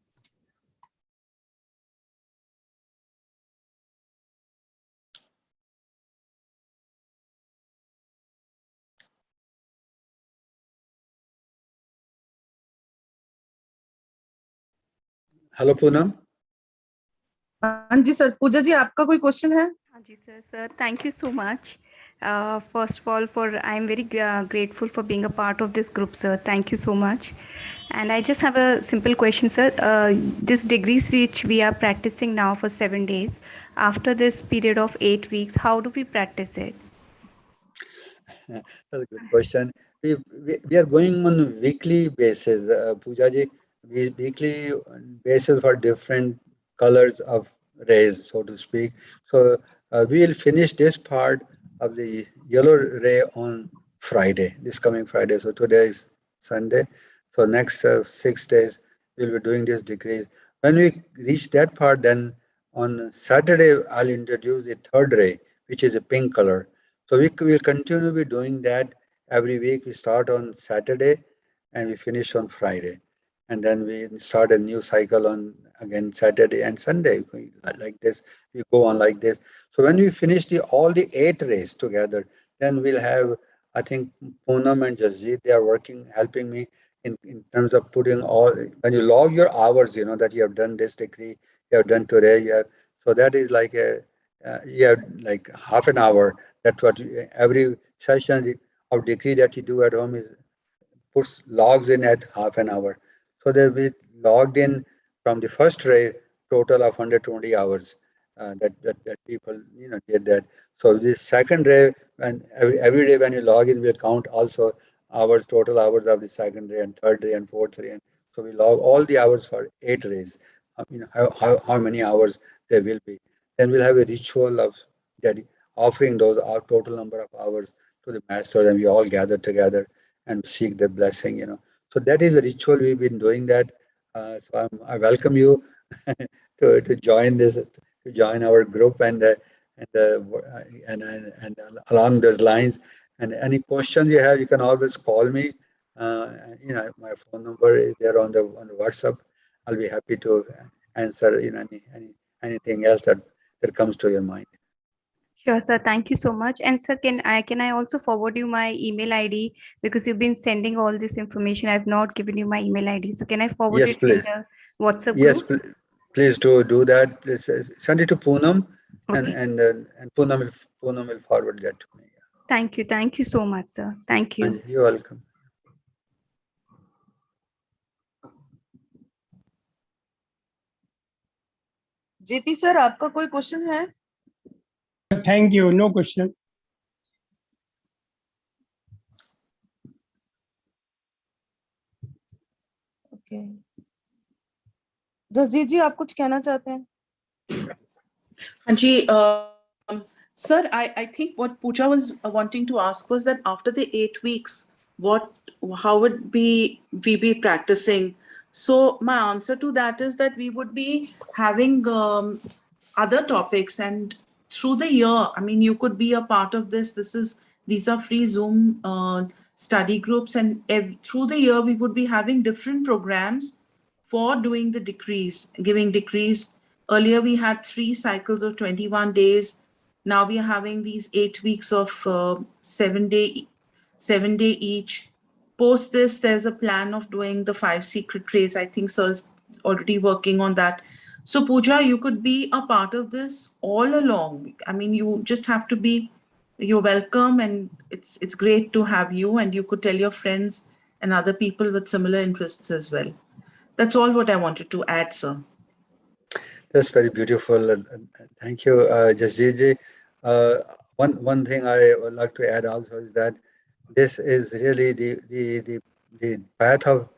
Hello, Poonam. हाँ जी sir पूजा जी आपका कोई question है Ji sir, sir, thank you so much. First of all, I'm very grateful for being a part of this group, sir. Thank you so much. And I just have a simple question, sir. This degrees which we are practicing now for 7 days, after this period of 8 weeks, how do we practice it? That's a good question. We are going on a weekly basis, Pooja ji. Weekly basis for different colors of rays, so to speak. So we will finish this part of the yellow ray on Friday, this coming Friday. So today is Sunday. So next 6 days we'll be doing this decrease. When we reach that part, then on Saturday I'll introduce the third ray, which is a pink color. So we will continue to be doing that every week. We start on Saturday and we finish on Friday. And then we start a new cycle on again Saturday and Sunday. Like this, we go on like this. So when we finish all the 8 races together, then we'll have, I think Poonam and Jasjeet, they are working, helping me in terms of putting all, when you log your hours, that you have done this degree, you have done today, so that is like you have like half an hour. That's what every session of degree that you do at home is puts logs in at half an hour. So they we logged in from the first ray total of 120 hours that people did that. So the second ray, and every day when you log in, we count also hours, total hours of the second ray and third ray and fourth ray. And so we log all the hours for 8 rays. How many hours there will be. Then we'll have a ritual of offering those our total number of hours to the master, and we all gather together and seek the blessing. So that is a ritual. We've been doing that. I welcome you to join this, to join our group, and along those lines. And any questions you have, you can always call me. My phone number is there on the WhatsApp. I'll be happy to answer anything else that comes to your mind. Sure, sir. Thank you so much. And sir, can I also forward you my email ID, because you've been sending all this information. I've not given you my email ID. So can I forward Yes, it in please. the WhatsApp Yes, group? please do that. Please send it to Poonam, and Okay. and Poonam will forward that to me. Thank you. Thank you so much, sir. Thank you. And you're welcome. JP sir, आपका कोई question है? Thank you. No question. Okay, Jasjeet ji, आप कुछ कहना चाहते हैं? हाँ जी, sir, I think what Pooja was wanting to ask was that after the 8 weeks, how would we be practicing? So my answer to that is that we would be having other topics, and through the year, I mean, you could be a part of this. These are free Zoom study groups, and through the year we would be having different programs for doing the decrees, giving decrees. Earlier we had 3 cycles of 21 days. Now we are having these 8 weeks of 7 day each. Post this, there's a plan of doing the 5 secret rays. I think sir's already working on that. So Pooja, you could be a part of this all along. I mean, you just have to be, you're welcome, and it's great to have you, and you could tell your friends and other people with similar interests as well. That's all what I wanted to add, sir. That's very beautiful. And thank you, Jasjeet ji. One thing I would like to add also is that this is really the path of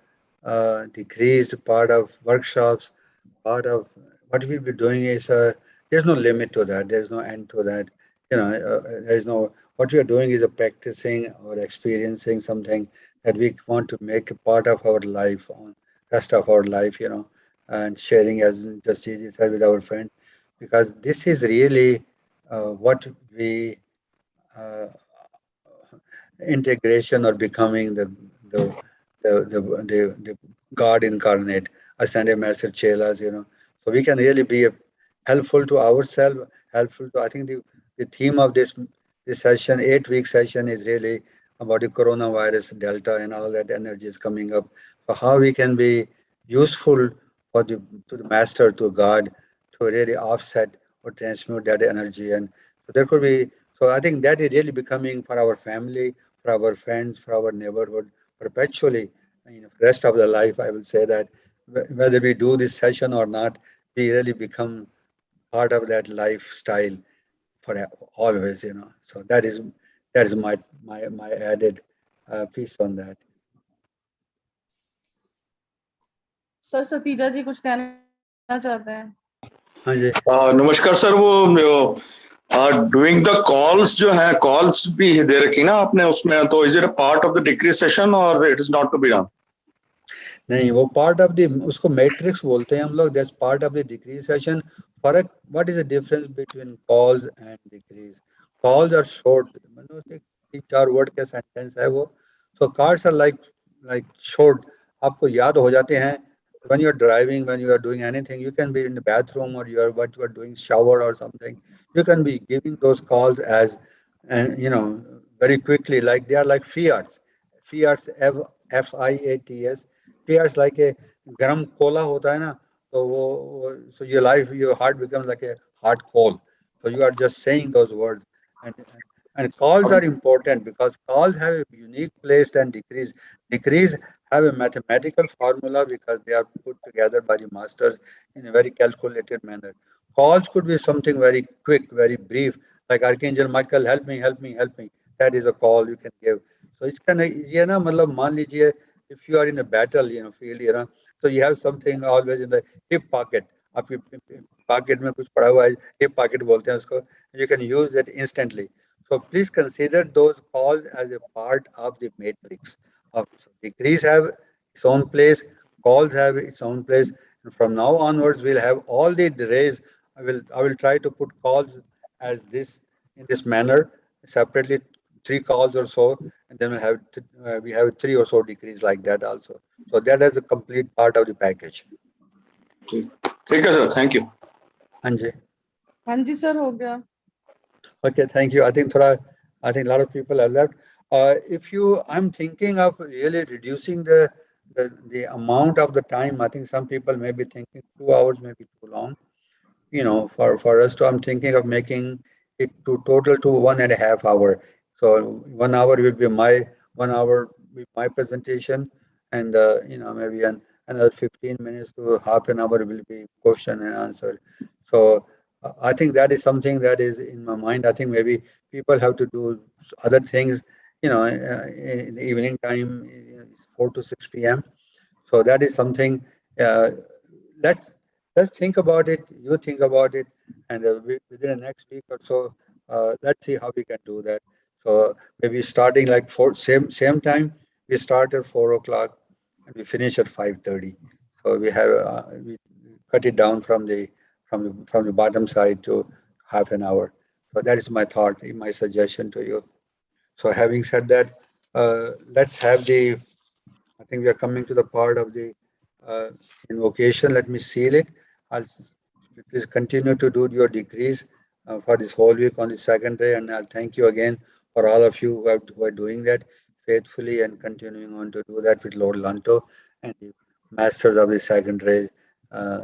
decreased part of workshops, part of what we'll be doing is there's no limit to that. There's no end to that. There's no, what we are doing is a practicing or experiencing something that we want to make a part of our life on rest of our life, and sharing, as just said, with our friend, because this is really what we uh, integration or becoming the God incarnate, ascended master chelas, So we can really be helpful to ourselves, helpful to, I think the theme of this session, 8-week session, is really about the coronavirus, Delta, and all that energy is coming up. So how we can be useful to the master, to God, to really offset or transmute that energy. And so there could be, so I think that is really becoming for our family, for our friends, for our neighborhood, perpetually, rest of the life. I will say that whether we do this session or not, we really become part of that lifestyle for always, So that is my added piece on that. Sir, Satija ji कुछ कहना चाहते हैं? हाँ जी, नमस्कार sir, वो doing the calls जो है, calls भी दे रखी ना आपने उसमें, तो is it a part of the decree session और it is not to be done? नहीं, वो पार्ट ऑफ द, उसको मैट्रिक्स बोलते हैं हम लोग, that's part of the decree session. फर्क, what is the difference between calls and decrees? calls are short, मतलब एक 3-4 वर्ड के सेंटेंस है वो. So cards are like short, आपको याद हो जाते हैं. When you're driving, when you are doing anything, you can be in the bathroom or you are doing shower or something. You can be giving those calls as, very quickly, like they are like fiats. Fiats, Fiats. Fiats like a garam cola hota hai na, so your heart becomes like a hot coal. So you are just saying those words, and calls are important because calls have a unique place than decrees. Decrees have a mathematical formula because they are put together by the masters in a very calculated manner. Calls could be something very quick, very brief, like Archangel Michael, help me, help me, help me. That is a call you can give. So it's kind of, मतलब मान लीजिए, if you are in a battle, field, so you have something always in the hip pocket. आपके pocket में कुछ पड़ा हुआ है, hip pocket बोलते हैं उसको. You can use that instantly. So please consider those calls as a part of the matrix. So degrees have its own place, calls have its own place, and from now onwards we'll have all the rays. I will try to put calls as this in this manner separately, 3 calls or so, and then we have 3 or so degrees like that also. So that is a complete part of the package. ठीक है sir, thank you. Anji. हाँ जी sir, हो गया. Okay, thank you. I think a lot of people have left. I'm thinking of really reducing the amount of the time. I think some people may be thinking 2 hours may be too long. For us to, I'm thinking of making it to total to 1.5 hour. So 1 hour will be my 1 hour with my presentation, and maybe another 15 minutes to half an hour will be question and answer. So I think that is something that is in my mind. I think maybe people have to do other things, in the evening time, 4 to 6 p.m. So that is something. Uh, let's let's think about it. You think about it, and within the next week or so, let's see how we can do that. So maybe starting like same time. We start at 4 o'clock and we finish at 5:30. So we cut it down from the bottom side to half an hour. So that is my thought, my suggestion to you. So having said that, let's have the. I think we are coming to the part of the uh, invocation. Let me seal it. I'll please continue to do your decrees for this whole week on the second day, and I'll thank you again for all of you who are doing that faithfully and continuing on to do that with Lord Lanto and the masters of the second ray,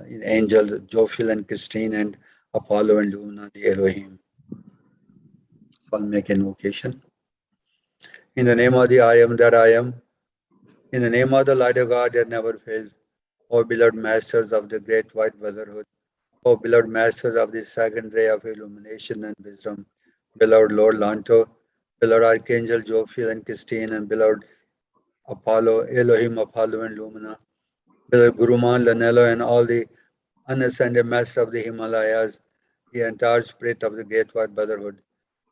in angels, Jophil and Christine and Apollo and Luna, the Elohim. So I'll make invocation. In the name of the I am that I am, in the name of the light of God that never fails, O beloved masters of the great white brotherhood, O beloved masters of the second ray of illumination and wisdom, beloved Lord Lanto, beloved Archangel Jophiel and Christine, and beloved Apollo, Elohim, Apollo and Lumina, beloved Guruman, Lanello, and all the unascended master of the Himalayas, the entire spirit of the great white brotherhood.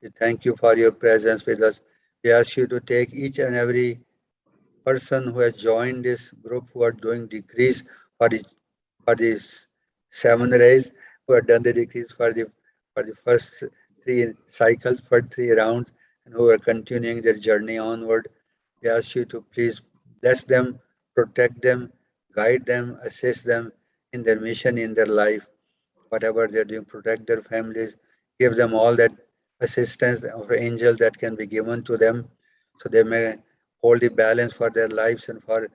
We thank you for your presence with us. We ask you to take each and every person who has joined this group who are doing decrees for these 7 rays, who have done the decrees for the first 3 cycles, for 3 rounds, and who are continuing their journey onward. We ask you to please bless them, protect them, guide them, assist them in their mission, in their life, whatever they're doing, protect their families, give them all that assistance of angels that can be given to them, so they may hold the balance for their lives and for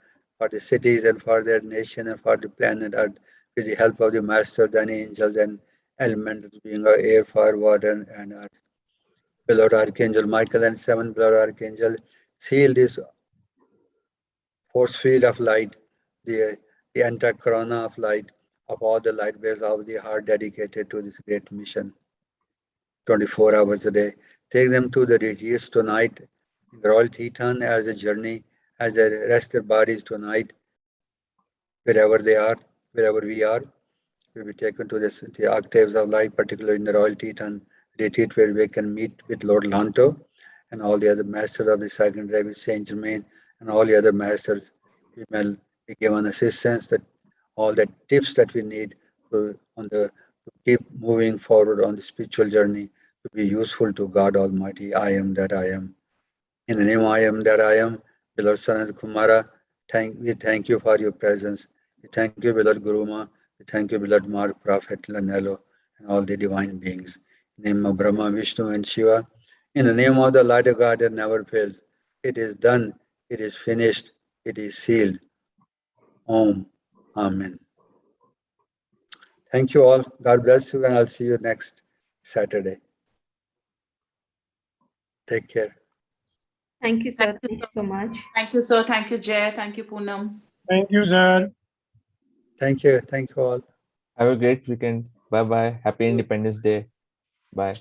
the cities and for their nation and for the planet Earth with the help of the masters and angels and elements being air, fire, water, and earth. Beloved Archangel Michael and 7 beloved Archangel, seal this force field of light, the, the anti-corona of light, of all the light bearers of the heart dedicated to this great mission, 24 hours a day. Take them to the retreats tonight in the Royal Teton as a journey, as they rest their bodies tonight, wherever they are, wherever we are. Will be taken to the octaves of light, particularly in the Royal Teton retreat, where we can meet with Lord Lanto and all the other masters of the second ray with Saint Germain and all the other masters. We may be given assistance, that all the tips that we need to keep moving forward on the spiritual journey to be useful to God Almighty. I am that I am. In the name I am that I am, beloved Sanat Kumara, we thank you for your presence. We thank you, beloved Guruma. We thank you, beloved Mark, Prophet Lanello, and all the divine beings. In the name of Brahma, Vishnu, and Shiva. In the name of the light of God that never fails. It is done. It is finished. It is sealed. Om. Amen. Thank you all. God bless you, and I'll see you next Saturday. Take care. Thank you, sir. Thank you, Thank you so much. Thank you, sir. Thank you, Jay. Thank you, Poonam. Thank you, sir. Thank you. Thank you all. Have a great weekend. Bye bye. Happy Independence Day. Bye.